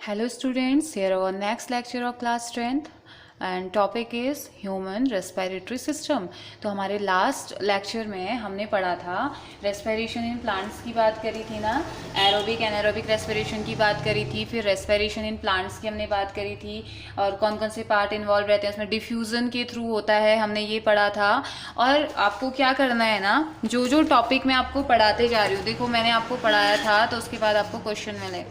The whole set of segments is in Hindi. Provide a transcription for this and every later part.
Hello students, here our next lecture of class 10th and topic is human respiratory system। तो हमारे लास्ट लेक्चर में हमने पढ़ा था रेस्पिरेशन इन प्लांट्स की बात करी थी ना, एरोबिक एनारोबिक रेस्पिरेशन की बात करी थी, फिर रेस्पिरेशन इन प्लांट्स की हमने बात करी थी और कौन कौन से पार्ट इन्वॉल्व रहते हैं उसमें, डिफ्यूज़न के थ्रू होता है, हमने ये पढ़ा था। और आपको क्या करना है ना, जो जो टॉपिक मैं आपको पढ़ाते जा रही हूँ, देखो मैंने आपको पढ़ाया था तो उसके बाद आपको क्वेश्चन मिले।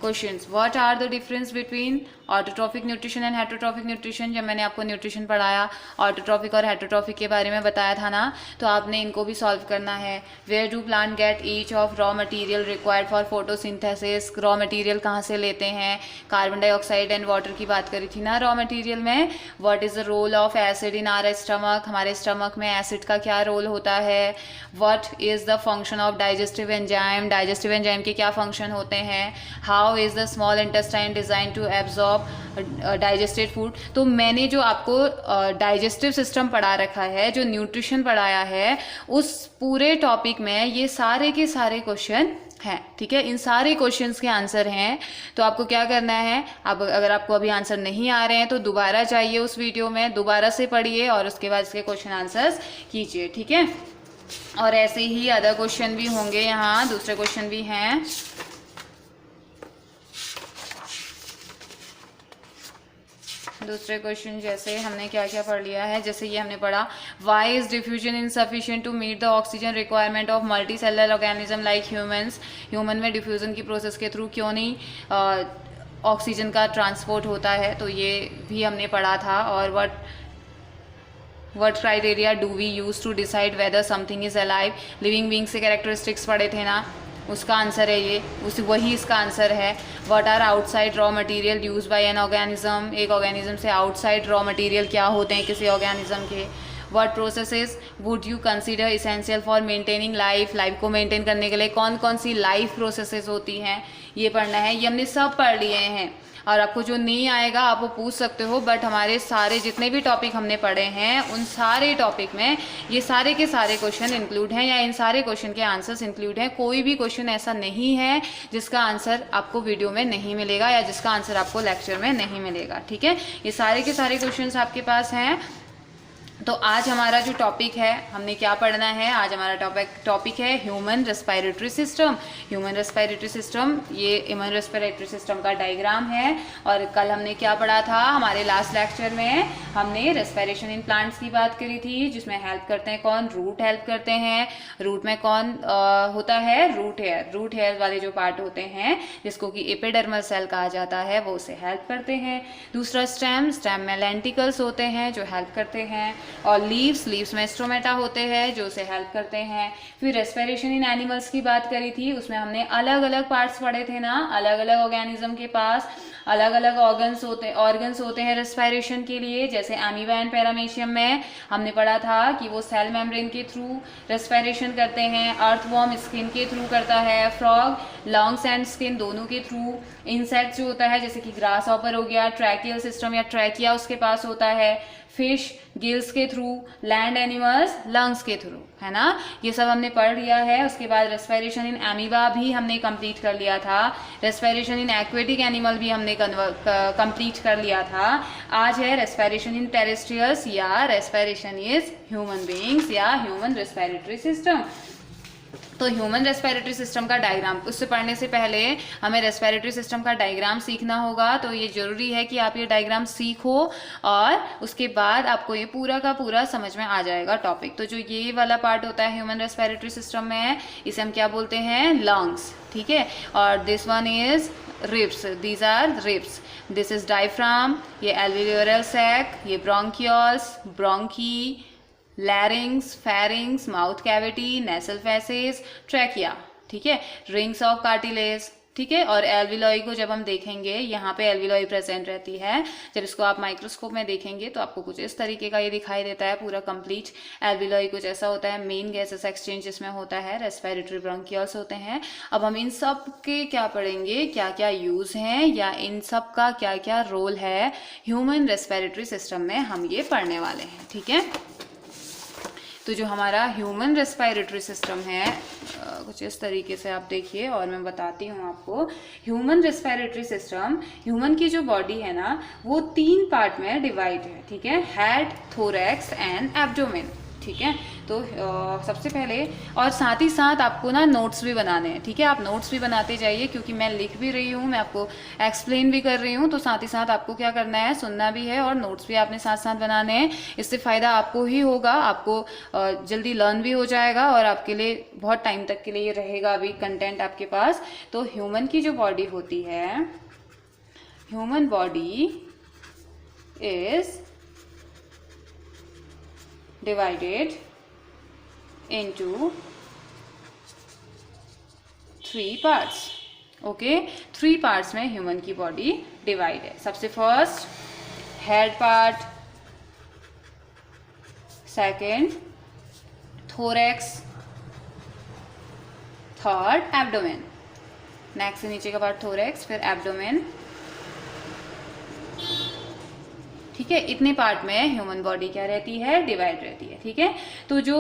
Questions, what are the difference between autotrophic nutrition and heterotrophic nutrition. जब मैंने आपको न्यूट्रिशन पढ़ाया, ऑटोट्रॉफिक और हेटरोट्रॉफिक के बारे में बताया था ना, तो आपने इनको भी सॉल्व करना है। Where do plant get each of raw material required for photosynthesis. Raw material कहाँ से लेते हैं, कार्बन डाइऑक्साइड एंड वाटर की बात करी थी ना रॉ मटेरियल में। What is the role of acid in our stomach, हमारे स्टमक में एसिड का क्या रोल होता है। What is the function of digestive enzyme, digestive enzyme के क्या फंक्शन होते हैं। How is the small intestine design to absorb digested food. तो मैंने जो आपको डाइजेस्टिव सिस्टम पढ़ा रखा है, जो न्यूट्रिशन पढ़ाया है, उस पूरे टॉपिक में ये सारे के सारे क्वेश्चन हैं, ठीक है। इन सारे क्वेश्चंस के आंसर हैं। तो आपको क्या करना है, अब अगर आपको अभी आंसर नहीं आ रहे हैं तो दोबारा जाइए उस वीडियो में, दोबारा से पढ़िए और उसके बाद इसके क्वेश्चन आंसर्स कीजिए, ठीक है। और ऐसे ही अदर क्वेश्चन भी होंगे, यहाँ दूसरे क्वेश्चन भी हैं। दूसरे क्वेश्चन जैसे हमने क्या क्या पढ़ लिया है, जैसे ये हमने पढ़ा, why is diffusion insufficient to meet the oxygen requirement of multi cellular organism like humans. Human में डिफ्यूजन की प्रोसेस के थ्रू क्यों नहीं ऑक्सीजन का ट्रांसपोर्ट होता है, तो ये भी हमने पढ़ा था। और what criteria do we use to decide whether something is alive. Living beings से कैरेक्टरिस्टिक्स पढ़े थे ना, उसका आंसर है ये, वही इसका आंसर है। What are outside raw material use by an organism, एक ऑर्गेनिज्म से आउटसाइड रॉ मटेरियल क्या होते हैं किसी ऑर्गेनिज्म के। What processes would you consider essential for maintaining life, life को मेंटेन करने के लिए कौन कौन सी लाइफ प्रोसेसेस होती हैं, ये पढ़ना है। ये हमने सब पढ़ लिए हैं और आपको जो नहीं आएगा आप वो पूछ सकते हो, बट हमारे सारे जितने भी टॉपिक हमने पढ़े हैं उन सारे टॉपिक में ये सारे के सारे क्वेश्चन इंक्लूड हैं, या इन सारे क्वेश्चन के आंसर्स इंक्लूड हैं। कोई भी क्वेश्चन ऐसा नहीं है जिसका आंसर आपको वीडियो में नहीं मिलेगा या जिसका आंसर आपको लेक्चर में नहीं मिलेगा, ठीक है। ये सारे के सारे क्वेश्चन आपके पास हैं। तो आज हमारा जो टॉपिक है, हमने क्या पढ़ना है, आज हमारा टॉपिक है human respiratory system. Human respiratory system, ये ह्यूमन रेस्पिरेटरी सिस्टम का डायग्राम है। और कल हमने क्या पढ़ा था, हमारे लास्ट लेक्चर में हमने रेस्पिरेशन इन प्लांट्स की बात करी थी, जिसमें हेल्प करते हैं कौन, रूट हेल्प करते हैं। रूट में कौन होता है, रूट हेयर। रूट हेयर वाले जो पार्ट होते हैं जिसको कि एपिडर्मल सेल कहा जाता है, वो उसे हेल्प करते हैं। दूसरा स्टेम, स्टेम में लेंटिकल्स होते हैं जो हेल्प करते हैं। और लीव्स में स्ट्रोमेटा होते हैं जो उसे हेल्प करते हैं। फिर रेस्पिरेशन इन एनिमल्स की बात करी थी, उसमें हमने अलग अलग पार्ट्स पढ़े थे ना, अलग अलग ऑर्गेनिज्म के पास अलग अलग ऑर्गन्स होते हैं रेस्पिरेशन के लिए। जैसे अमीबा एंड पैरामीशियम में हमने पढ़ा था कि वो सेल मेम्ब्रेन के थ्रू रेस्पिरेशन करते हैं। अर्थवॉर्म स्किन के थ्रू करता है, फ्रॉग लंग्स एंड स्किन दोनों के थ्रू। इंसेक्ट जो होता है जैसे कि ग्रास हॉपर हो गया, ट्रैकियल सिस्टम या ट्रैकिया उसके पास होता है। फिश गिल्स के थ्रू, लैंड एनिमल्स लंग्स के थ्रू, है ना। ये सब हमने पढ़ लिया है। उसके बाद रेस्पिरेशन इन एमीबा भी हमने कंप्लीट कर लिया था। रेस्पिरेशन इन एक्वेटिक एनिमल भी हमने कंप्लीट कर लिया था। आज है रेस्पिरेशन इन टेरेस्ट्रियल्स या रेस्पिरेशन इज ह्यूमन बीइंग्स या ह्यूमन रेस्पिरेटरी सिस्टम। तो ह्यूमन रेस्पिरेटरी सिस्टम का डायग्राम, उससे पढ़ने से पहले हमें रेस्पिरेटरी सिस्टम का डायग्राम सीखना होगा। तो ये जरूरी है कि आप ये डायग्राम सीखो और उसके बाद आपको ये पूरा का पूरा समझ में आ जाएगा टॉपिक। तो जो ये वाला पार्ट होता है ह्यूमन रेस्पिरेटरी सिस्टम में, इसे हम क्या बोलते हैं, लंग्स, ठीक है। और this one is ribs, these are ribs. This is diaphragm, ये एल्वियोलर सैक, ये bronchioles, bronchi, larynx, pharynx, mouth cavity, nasal faces, trachea, ठीक है। रिंग्स ऑफ कार्टिलेज, ठीक है। और एल्विलॉय को जब हम देखेंगे, यहाँ पे एल्विलॉय प्रेजेंट रहती है। जब इसको आप माइक्रोस्कोप में देखेंगे तो आपको कुछ इस तरीके का ये दिखाई देता है पूरा कंप्लीट। एल्विलॉय कुछ ऐसा होता है, मेन गैसेस एक्सचेंज इसमें होता है, रेस्पिरेटरी ब्रोंकियल्स होते हैं। अब हम इन सब के क्या पढ़ेंगे, क्या क्या यूज हैं या इन सब का क्या क्या रोल है ह्यूमन रेस्पिरेटरी सिस्टम में, हम ये पढ़ने वाले हैं, ठीक है। तो जो हमारा ह्यूमन रेस्पिरेटरी सिस्टम है कुछ इस तरीके से आप देखिए और मैं बताती हूँ आपको। ह्यूमन रेस्पिरेटरी सिस्टम, ह्यूमन की जो बॉडी है ना वो 3 पार्ट में डिवाइड है, ठीक है, हेड, थोरैक्स एंड एब्डोमेन, ठीक है। तो सबसे पहले, और साथ ही साथ आपको ना नोट्स भी बनाने हैं, ठीक है, आप नोट्स भी बनाते जाइए क्योंकि मैं लिख भी रही हूँ, मैं आपको एक्सप्लेन भी कर रही हूँ, तो साथ ही साथ आपको क्या करना है, सुनना भी है और नोट्स भी आपने साथ साथ बनाने हैं। इससे फ़ायदा आपको ही होगा, आपको जल्दी लर्न भी हो जाएगा और आपके लिए बहुत टाइम तक के लिए ये रहेगा अभी कंटेंट आपके पास। तो ह्यूमन की जो बॉडी होती है, human body is divided into 3 parts, okay. 3 parts में ह्यूमन की बॉडी डिवाइड है। सबसे first head part, second thorax, third abdomen. Next से नीचे का पार्ट थोरैक्स, फिर एब्डोमेन, ठीक है। इतने पार्ट में ह्यूमन बॉडी क्या रहती है, डिवाइड रहती है, ठीक है। तो जो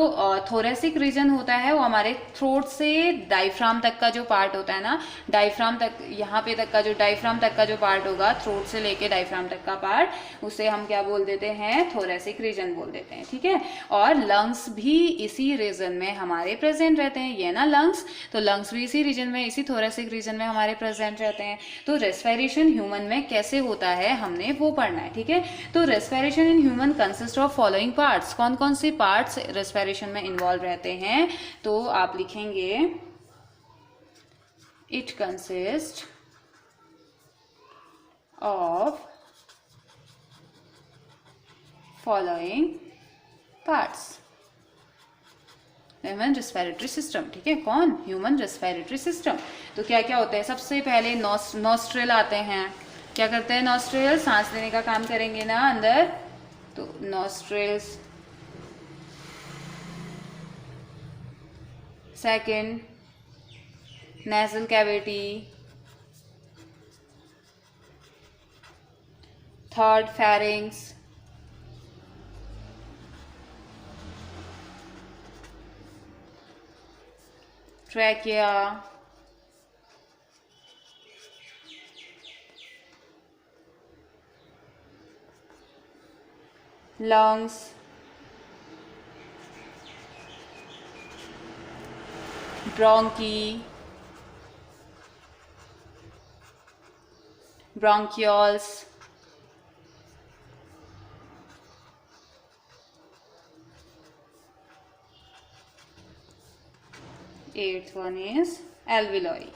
थोरेसिक रीजन होता है वो हमारे थ्रोट से डायफ्राम तक का जो पार्ट होता है ना, डायफ्राम तक, यहाँ पे तक का जो डायफ्राम तक का जो पार्ट होगा, थ्रोट से लेके डायफ्राम तक का पार्ट, उसे हम क्या बोल देते हैं, थोरेसिक रीजन बोल देते हैं, ठीक है। और लंग्स भी इसी रीजन में हमारे प्रेजेंट रहते हैं, ये ना लंग्स, तो लंग्स भी इसी रीजन में, इसी थोरेसिक रीजन में हमारे प्रेजेंट रहते हैं। तो रेस्पिरेशन ह्यूमन में कैसे होता है हमने वो पढ़ना है, ठीक है। तो respiration in human consist of following parts, कौन कौन से पार्ट्स रेस्पिरेशन में इन्वॉल्व रहते हैं, तो आप लिखेंगे it consist of following parts, human respiratory system, ठीक है। कौन, ह्यूमन रेस्पिरेटरी सिस्टम। तो क्या क्या होते हैं, सबसे पहले नॉस्ट्रिल आते हैं, क्या करते हैं नॉस्ट्रिल, सांस लेने का काम करेंगे ना अंदर, तो nostrils. Second nasal cavity, third pharynx, trachea, lungs, bronchi, bronchioles, eighth one is alveoli।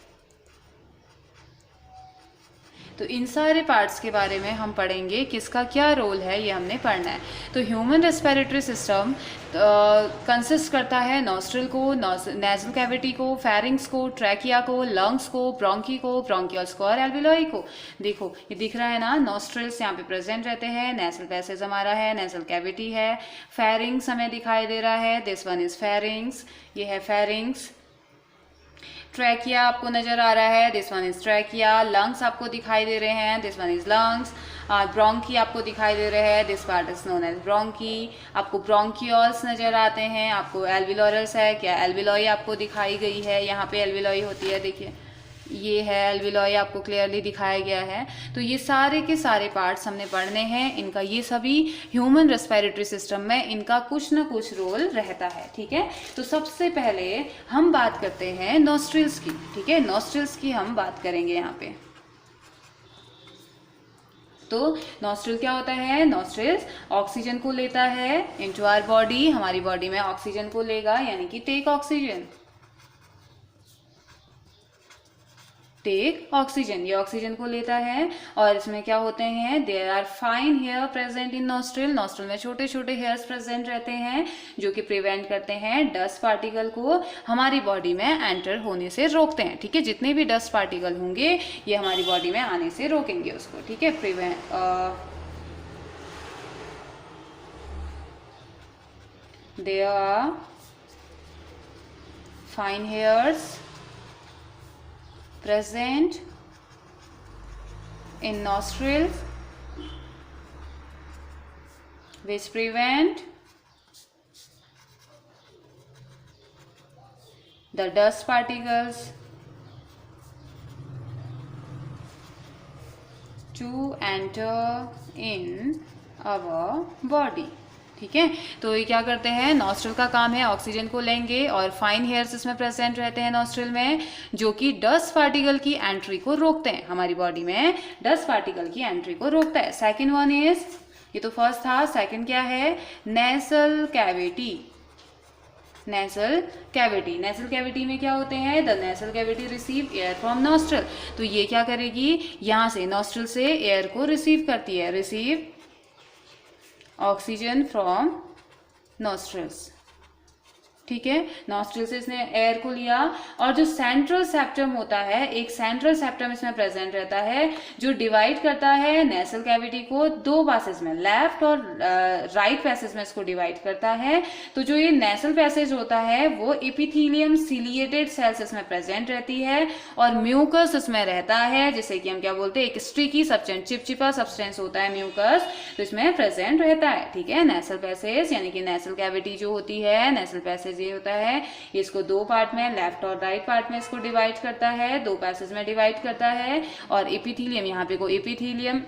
तो इन सारे पार्ट्स के बारे में हम पढ़ेंगे, किसका क्या रोल है ये हमने पढ़ना है। तो ह्यूमन रेस्पिरेटरी सिस्टम कंसिस्ट करता है नॉस्ट्रिल को, नेजल कैविटी को, फेरिंग्स को, ट्रैकिया को, लंग्स को, ब्रोंकी को, ब्रोंकियल्स को और एल्वियोलाई को। देखो ये दिख रहा है ना, नॉस्ट्रिल्स यहाँ पे प्रेजेंट रहते हैं, नेजल पैसेज हमारा है, नेजल कैविटी है, फेरिंग्स हमें दिखाई दे रहा है, दिस वन इज फेरिंग्स, ये है फेरिंग्स। ट्रैकिया आपको नजर आ रहा है, this one is trachea. Lungs आपको दिखाई दे रहे हैं, this one is lungs. Bronchi आपको दिखाई दे रहे हैं, this part is known as bronchi. आपको ब्रोंकियोल्स नजर आते हैं, आपको एल्वियोलस है, क्या एल्वियोलाई आपको दिखाई गई है, यहाँ पे एल्वियोलाई होती है, देखिए ये है एल्वियोलाई, आपको क्लियरली दिखाया गया है। तो ये सारे के सारे पार्ट्स हमने पढ़ने हैं, इनका ये सभी ह्यूमन रेस्पिरेटरी सिस्टम में इनका कुछ ना कुछ रोल रहता है, ठीक है। तो सबसे पहले हम बात करते हैं नॉस्ट्रिल्स की, ठीक है, नॉस्ट्रिल्स की हम बात करेंगे यहाँ पे। तो नॉस्ट्रिल क्या होता है, नॉस्ट्रिल्स ऑक्सीजन को लेता है इनटू आवर बॉडी, हमारी बॉडी में ऑक्सीजन को लेगा, यानी कि टेक ऑक्सीजन, टेक ऑक्सीजन, ये ऑक्सीजन को लेता है। और इसमें क्या होते हैं, there are fine hair present in nostril, nostril में छोटे छोटे हेयर्स प्रेजेंट रहते हैं जो कि प्रिवेंट करते हैं डस्ट पार्टिकल को हमारी बॉडी में एंटर होने से रोकते हैं, ठीक है। जितने भी डस्ट पार्टिकल होंगे ये हमारी बॉडी में आने से रोकेंगे उसको, ठीक है। There are fine hairs present in nostrils which prevent the dust particles to enter in our body. ठीक है, तो ये क्या करते हैं, नॉस्ट्रल का काम है ऑक्सीजन को लेंगे और फाइन हेयर्स इसमें प्रेजेंट रहते हैं नॉस्ट्रल में, जो कि डस्ट पार्टिकल की एंट्री को रोकते हैं। हमारी बॉडी में डस्ट पार्टिकल की एंट्री को रोकता है। सेकंड वन इज, ये तो फर्स्ट था, सेकंड क्या है, nasal cavity. Nasal cavity, nasal cavity में क्या होते हैं, the nasal cavity receive air from nostril. तो ये क्या करेगी, यहाँ से नॉस्ट्रल से एयर को रिसीव करती है, रिसीव ऑक्सीजन फ्रॉम नॉस्ट्रल्स। ठीक है, नॉस्ट्रल से इसने एयर को लिया। और जो सेंट्रल सेप्टम होता है, एक सेंट्रल सेप्टम इसमें प्रेजेंट रहता है, जो डिवाइड करता है नेसल कैविटी को दो पैसेज में, लेफ्ट और राइट पैसेज में इसको डिवाइड करता है। तो जो ये नेसल पैसेज होता है वो एपिथेलियम सिलिएटेड सेल्स इसमें प्रेजेंट रहती है और म्यूकस इसमें रहता है, जिसे कि हम क्या बोलते हैं, एक स्ट्रिकी सब्सटेंस, चिपचिपा सब्सटेंस होता है म्यूकस, तो इसमें प्रेजेंट रहता है। ठीक है, नेसल पैसेज यानी कि नेसल कैविटी जो होती है, नेसल पैसेज ये होता है, ये इसको दो पार्ट में, लेफ्ट और राइट पार्ट में इसको डिवाइड करता है, दो पैसेज में डिवाइड करता है। और एपिथेलियम, यहाँ पे को एपिथेलियम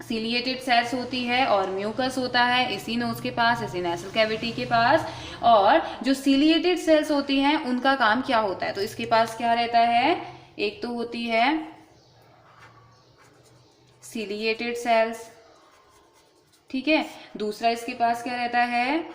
सिलिएटेड सेल्स होती है और म्यूकस होता है इसी नोज के पास, इसी नेसल कैविटी के पास। और जो सिलिएटेड सेल्स होती हैं उनका काम क्या होता है, तो इसके पास क्या रहता है, एक तो होती है सिलिएटेड सेल्स, ठीक है, दूसरा इसके पास क्या रहता है,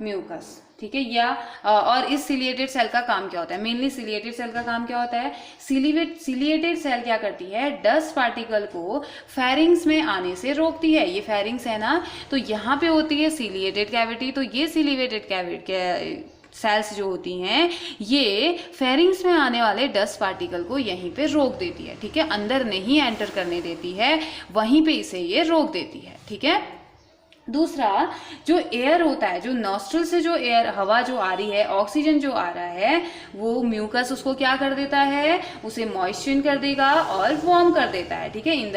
म्यूकस। ठीक है, या और इस सिलिएटेड सेल का काम क्या होता है, मेनली सिलिएटेड सेल का काम क्या होता है, सिलिएटेड सेल क्या करती है, डस्ट पार्टिकल को फेरिंग्स में आने से रोकती है। ये फेरिंग्स है ना, तो यहाँ पे होती है सिलिएटेड कैविटी, तो ये सिलिएटेड कैविटी सेल्स जो होती हैं ये फेरिंग्स में आने वाले डस्ट पार्टिकल को यहीं पे रोक देती है। ठीक है, अंदर नहीं एंटर करने देती है, वहीं पे इसे ये रोक देती है। ठीक है, दूसरा जो एयर होता है, जो नॉस्ट्रल से जो एयर, हवा जो आ रही है, ऑक्सीजन जो आ रहा है, वो म्यूकस उसको क्या कर देता है, उसे मॉइस्चर कर देगा और वार्म कर देता है। ठीक है, in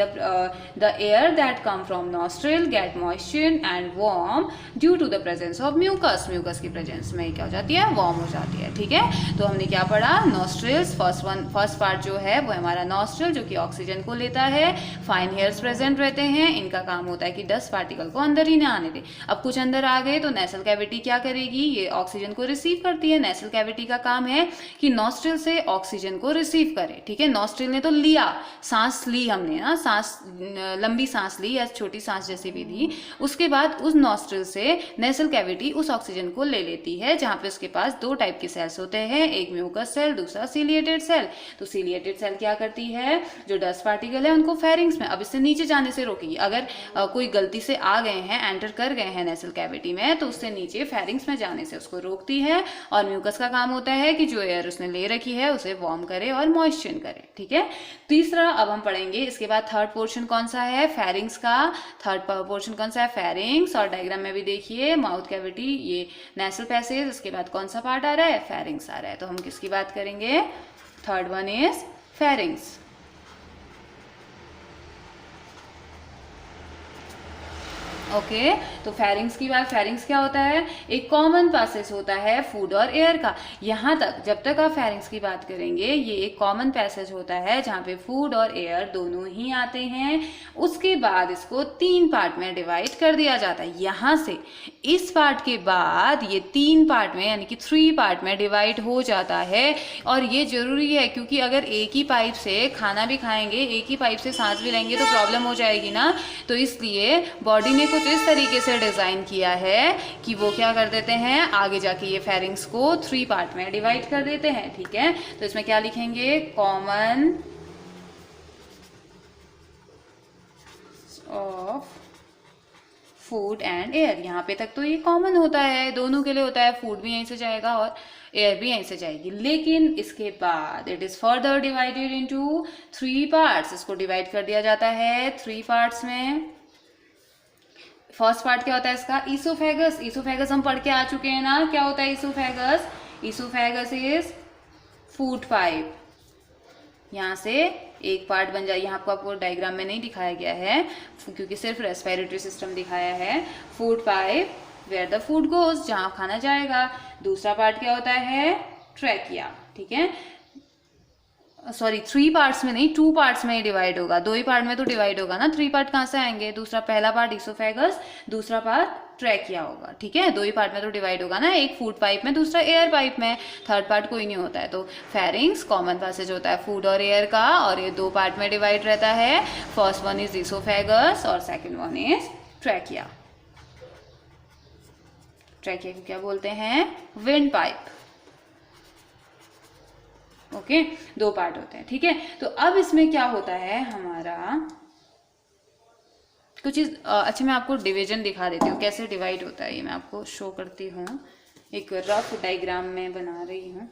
the air that come from nostril get moisture and warm due to the presence of mucus. Mucus की प्रेजेंस में क्या हो जाती है, वार्म हो जाती है। ठीक है, तो हमने क्या पढ़ा, नॉस्ट्रल्स, फर्स्ट पार्ट जो है वो हमारा नॉस्ट्रल, जो कि ऑक्सीजन को लेता है, फाइन हेयर्स प्रेजेंट रहते हैं, इनका काम होता है कि डस्ट पार्टिकल को अंदर ही आने दे। अब कुछ अंदर आ गए तो नेसल कैविटी क्या करेगी, ये ऑक्सीजन को रिसीव करती है। नेसल कैविटी का काम है कि नॉस्ट्रल से ऑक्सीजन को रिसीव करे। ठीक है, नॉस्ट्रल ने तो लिया, सांस ली हमने ना, सांस, लंबी सांस ली या छोटी सांस जैसे भी ली, उसके बाद उस नॉस्ट्रल से नेसल कैविटी उस ऑक्सीजन को ले लेती है, जहां पे उसके पास दो टाइप के सेल्स होते हैं, एक म्यूकस सेल, दूसरा सिलिएटेड सेल। तो सिलिएटेड सेल क्या करती है, जो डस्ट पार्टिकल है उनको फेरिंग्स में, अब इससे नीचे जाने से रोकेगी। अगर कोई गलती से आ गए हैं, एंटर कर गए हैं नेसल कैविटी में, तो उससे नीचे फेरिंग्स में जाने से उसको रोकती है। और म्यूकस का काम होता है कि जो एयर उसने ले रखी है उसे वार्म करे और मॉइस्चर करे। ठीक है, तीसरा अब हम पढ़ेंगे, इसके बाद थर्ड पोर्शन कौन सा है, फेरिंग्स का। थर्ड पोर्शन कौन सा है, फेरिंग्स। और डायग्राम में भी देखिए, माउथ कैविटी, ये नेसल पैसेज, इसके बाद कौन सा पार्ट आ रहा है, फेरिंग्स आ रहा है। तो हम किसकी बात करेंगे, third one is pharynx. Okay, तो फेरिंग्स की बात, फेरिंग्स क्या होता है, एक कॉमन पैसेज होता है फूड और एयर का। यहाँ तक, जब तक आप फेरिंग्स की बात करेंगे, ये एक कॉमन पैसेज होता है जहाँ पे फूड और एयर दोनों ही आते हैं। उसके बाद इसको तीन पार्ट में डिवाइड कर दिया जाता है। यहाँ से इस पार्ट के बाद ये तीन पार्ट में, यानी कि 3 पार्ट में डिवाइड हो जाता है। और ये जरूरी है, क्योंकि अगर एक ही पाइप से खाना भी खाएंगे, एक ही पाइप से सांस भी लेंगे तो प्रॉब्लम हो जाएगी ना। तो इसलिए बॉडी ने कुछ इस तरीके से डिजाइन किया है कि वो क्या कर देते हैं, आगे जाके ये फेरिंग्स को 3 पार्ट में डिवाइड कर देते हैं। ठीक है, तो इसमें क्या लिखेंगे, common of food and air. यहाँ पे तक तो ये कॉमन होता है, दोनों के लिए होता है, फूड भी यहीं से जाएगा और एयर भी यहीं से जाएगी। लेकिन इसके बाद it is further divided into 3 parts. इसको डिवाइड कर दिया जाता है 3 पार्ट्स में। फर्स्ट पार्ट क्या होता है इसका, ईसोफेगस। ईसोफेगस हम पढ़ के आ चुके हैं ना, क्या होता है oesophagus, oesophagus is food pipe. यहाँ से एक पार्ट बन जाए, यहाँ आपको डायग्राम में नहीं दिखाया गया है क्योंकि सिर्फ रेस्पिरेटरी सिस्टम दिखाया है। Food pipe where the food goes, जहाँ खाना जाएगा। दूसरा पार्ट क्या होता है, ट्रैकिया, ठीक है। सॉरी 3 पार्ट्स में नहीं, 2 पार्ट्स में ही डिवाइड होगा, 2 ही पार्ट में तो डिवाइड होगा ना, 3 पार्ट कहाँ से आएंगे। दूसरा पहला पार्ट इसोफेगस, दूसरा पार्ट ट्रैकिया होगा, ठीक है। 2 ही पार्ट में तो डिवाइड होगा ना, एक फूड पाइप में, दूसरा एयर पाइप में, थर्ड पार्ट कोई नहीं होता है। तो फेरिंग्स कॉमन पैसेज होता है फूड और एयर का, और ये 2 पार्ट में डिवाइड रहता है। फर्स्ट वन इज इसोफेगस और second one is trachea. Trachea को क्या बोलते हैं, विंड पाइप। ओके, 2 पार्ट होते हैं, ठीक है। तो अब इसमें क्या होता है हमारा कुछ चीज, अच्छा मैं आपको डिवीजन दिखा देती हूँ कैसे डिवाइड होता है, ये मैं आपको शो करती हूँ, एक रफ डायग्राम में बना रही हूँ।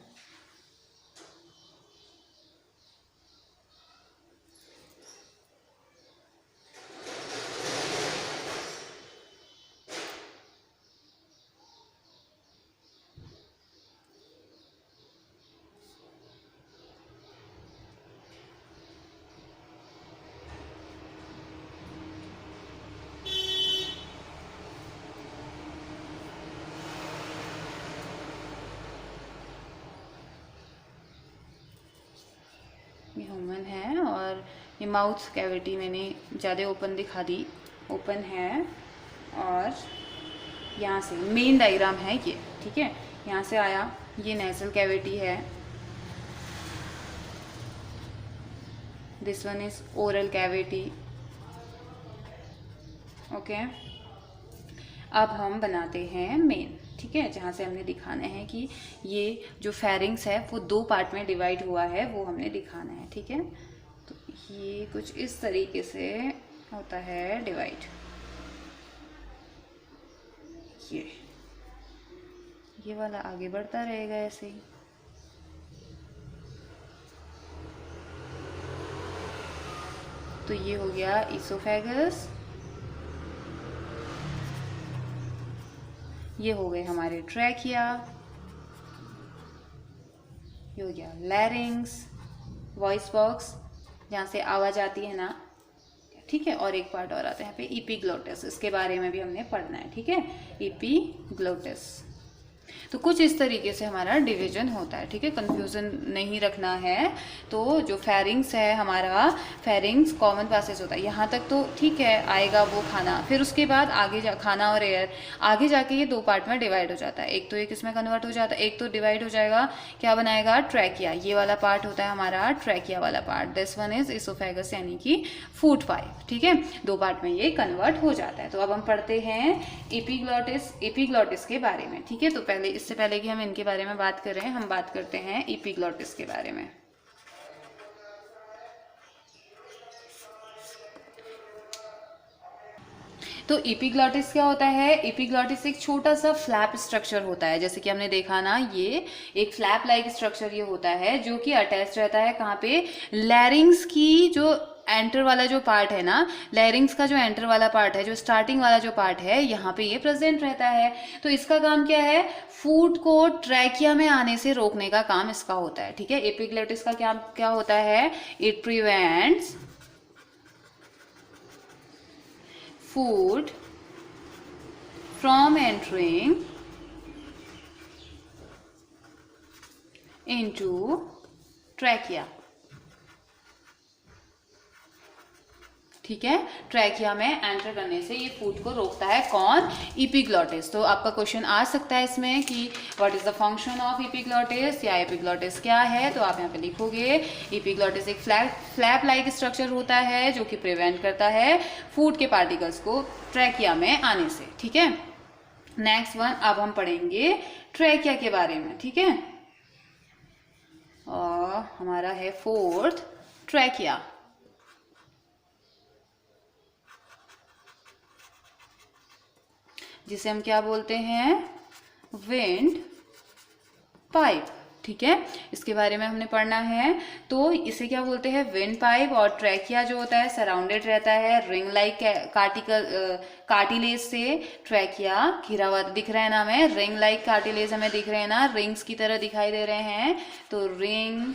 ये ह्यूमन है और ये माउथ कैविटी मैंने ज़्यादा ओपन दिखा दी, ओपन है। और यहाँ से मेन डायग्राम है ये, ठीक है। यहाँ से आया, ये नेजल कैविटी है, this one is oral cavity, okay. अब हम बनाते हैं मेन, ठीक है, जहाँ से हमने दिखाना है कि ये जो फेरिंग्स है वो 2 पार्ट में डिवाइड हुआ है, वो हमने दिखाना है, ठीक है। तो ये कुछ इस तरीके से होता है डिवाइड, ये वाला आगे बढ़ता रहेगा ऐसे ही। तो ये हो गया इसोफेगस, ये हो गए हमारे ट्रैकिया, ये हो गया लैरिंग्स, वॉइस बॉक्स जहाँ से आवाज़ आती है ना, ठीक है। और एक पार्ट और आता है यहाँ पे एपिग्लोटिस, इसके बारे में भी हमने पढ़ना है, ठीक है, एपिग्लोटिस। तो कुछ इस तरीके से हमारा डिवीजन होता है, ठीक है, कंफ्यूजन नहीं रखना है। तो जो फेरिंग्स है हमारा, फेरिंग्स कॉमन पैसेज होता है, यहाँ तक तो ठीक है, आएगा वो खाना, फिर उसके बाद आगे खाना और एयर, आगे जाके ये 2 पार्ट में डिवाइड हो जाता है, एक तो एक इसमें कन्वर्ट हो जाता है, एक तो डिवाइड हो जाएगा, क्या बनाएगा, ट्रैकिया। ये वाला पार्ट होता है हमारा ट्रैकिया वाला part, this one is oesophagus यानी कि फूड पाइप, ठीक है। 2 पार्ट में ये कन्वर्ट हो जाता है। तो अब हम पढ़ते हैं एपिग्लोटिस के बारे में, ठीक है। तो पहले, इससे पहले कि हम इनके बारे में बात करें, हम बात करते हैं एपिग्लोटिस के बारे में। तो एपिग्लोटिस क्या होता है, एपिग्लोटिस एक छोटा सा फ्लैप स्ट्रक्चर होता है, जैसे कि हमने देखा ना, ये एक फ्लैप लाइक स्ट्रक्चर ये होता है जो कि अटैच रहता है कहाँ पे, लैरिंग्स की जो एंटर वाला जो पार्ट है ना, लैरिंग्स का जो एंटर वाला पार्ट है, जो स्टार्टिंग वाला जो पार्ट है, यहाँ पे ये प्रेजेंट रहता है। तो इसका काम क्या है, फूड को ट्रैकिया में आने से रोकने का काम इसका होता है, ठीक है। एपिग्लोटिस का क्या होता है, it prevents food from entering into trachea, ठीक है। ट्रैकिया में एंटर करने से ये फूड को रोकता है, कौन, एपिग्लोटिस। तो आपका क्वेश्चन आ सकता है इसमें कि what is the function of epiglottis, या एपिग्लोटिस क्या है। तो आप यहाँ पे लिखोगे, एपिग्लोटिस एक फ्लैप लाइक स्ट्रक्चर होता है जो कि प्रिवेंट करता है फूड के पार्टिकल्स को ट्रैकिया में आने से, ठीक है। नेक्स्ट वन, अब हम पढ़ेंगे ट्रैकिया के बारे में, ठीक है। और हमारा है 4th ट्रैकिया। जिसे हम क्या बोलते हैं, विंड पाइप, ठीक है। इसके बारे में हमने पढ़ना है। तो इसे क्या बोलते हैं, विंड पाइप। और ट्रैकिया जो होता है सराउंडेड रहता है रिंग लाइक कार्टिलेज से। ट्रैकिया घिरा हुआ दिख रहा है ना हमें, रिंग लाइक कार्टिलेज हमें दिख रहे हैं ना, रिंग्स की तरह दिखाई दे रहे हैं। तो रिंग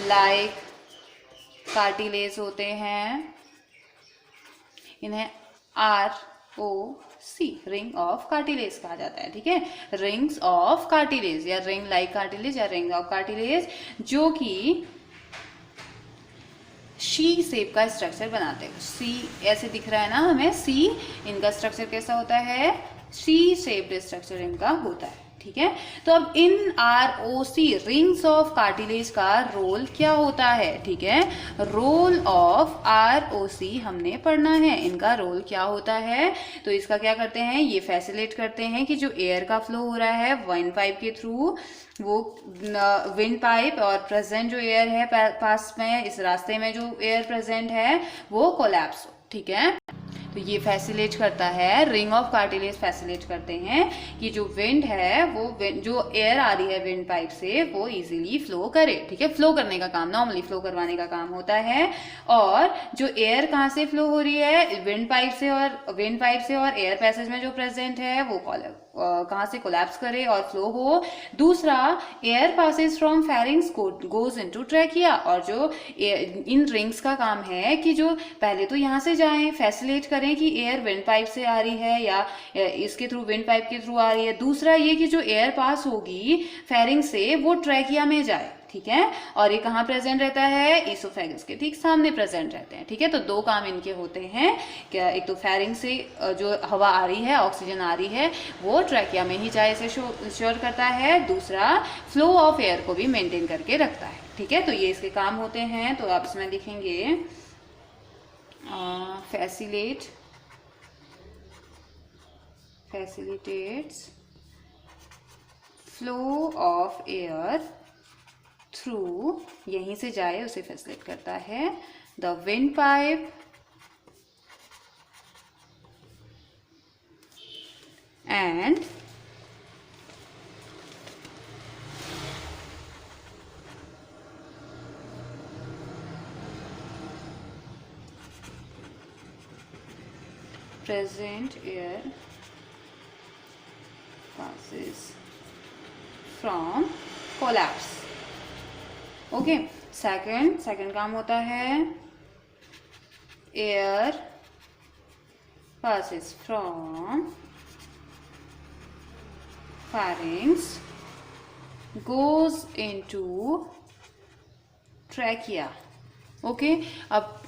लाइक कार्टिलेज होते हैं, इन्हें ROC C, ring of cartilage कहा जाता है, ठीक है, रिंग्स ऑफ कार्टिलेज या रिंग लाइक कार्टिलेज या रिंग ऑफ कार्टिलेज, जो कि शी शेप का स्ट्रक्चर बनाते हैं। सी ऐसे दिख रहा है ना हमें, सी, इनका स्ट्रक्चर कैसा होता है, सी शेप्ड स्ट्रक्चर इनका होता है, ठीक है। तो अब इन ROC रिंग्स ऑफ कार्टिलेज का रोल क्या होता है, ठीक है, रोल ऑफ ROC हमने पढ़ना है, इनका रोल क्या होता है। तो इसका क्या करते हैं, ये फैसिलिटेट करते हैं कि जो एयर का फ्लो हो रहा है विंड पाइप के थ्रू, वो विंड पाइप और प्रेजेंट जो एयर है पास में, इस रास्ते में जो एयर प्रेजेंट है वो कोलैप्स हो, ठीक है। तो ये फैसिलिटेट करता है, रिंग ऑफ कार्टिलेज फैसिलिटेट करते हैं कि जो विंड है वो जो एयर आ रही है विंड पाइप से वो इजीली फ्लो करे, ठीक है, फ्लो करने का काम, नॉर्मली फ्लो करवाने का काम होता है। और जो एयर कहाँ से फ्लो हो रही है, विंड पाइप से, और एयर पैसेज में जो प्रेजेंट है वो कहाँ से कोलैप्स करे और फ्लो हो। दूसरा, air passes from pharynx goes into trachea, और जो इन रिंग्स का काम है कि जो पहले तो यहाँ से जाएं, फैसिलिटेट करें कि एयर विंड पाइप से आ रही है या इसके थ्रू, विंड पाइप के थ्रू आ रही है। दूसरा ये कि जो एयर पास होगी फेरिंग से वो ट्रैकिया में जाए, ठीक है, और ये कहाँ प्रेजेंट रहता है, इसोफेगस के ठीक सामने प्रेजेंट रहते हैं, ठीक है। तो दो काम इनके होते हैं, क्या, एक तो फेरिंग से जो हवा आ रही है, ऑक्सीजन आ रही है, वो ट्रैकिया में ही जाए इसे श्योर करता है। दूसरा, फ्लो ऑफ एयर को भी मेंटेन करके रखता है, ठीक है। तो ये इसके काम होते हैं। तो आप इसमें लिखेंगे facilitates flow of air through, यहीं से जाए उसे फैसिलिटेट करता है, the wind pipe and present air passes from collapse, okay. Second काम होता है, air passes from pharynx goes into trachea, okay. अब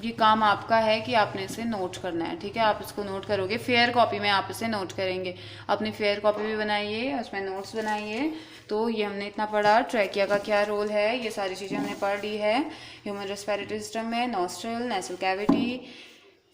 ये काम आपका है कि आपने इसे नोट करना है, ठीक है, आप इसको नोट करोगे, फेयर कॉपी में आप इसे नोट करेंगे, अपनी फेयर कॉपी भी बनाइए, उसमें नोट्स बनाइए। तो ये हमने इतना पढ़ा, ट्रैकिया का क्या रोल है, ये सारी चीज़ें हमने पढ़ ली है। ह्यूमन रेस्पिरेटरी सिस्टम में नॉस्ट्रल, नेसल कैविटी,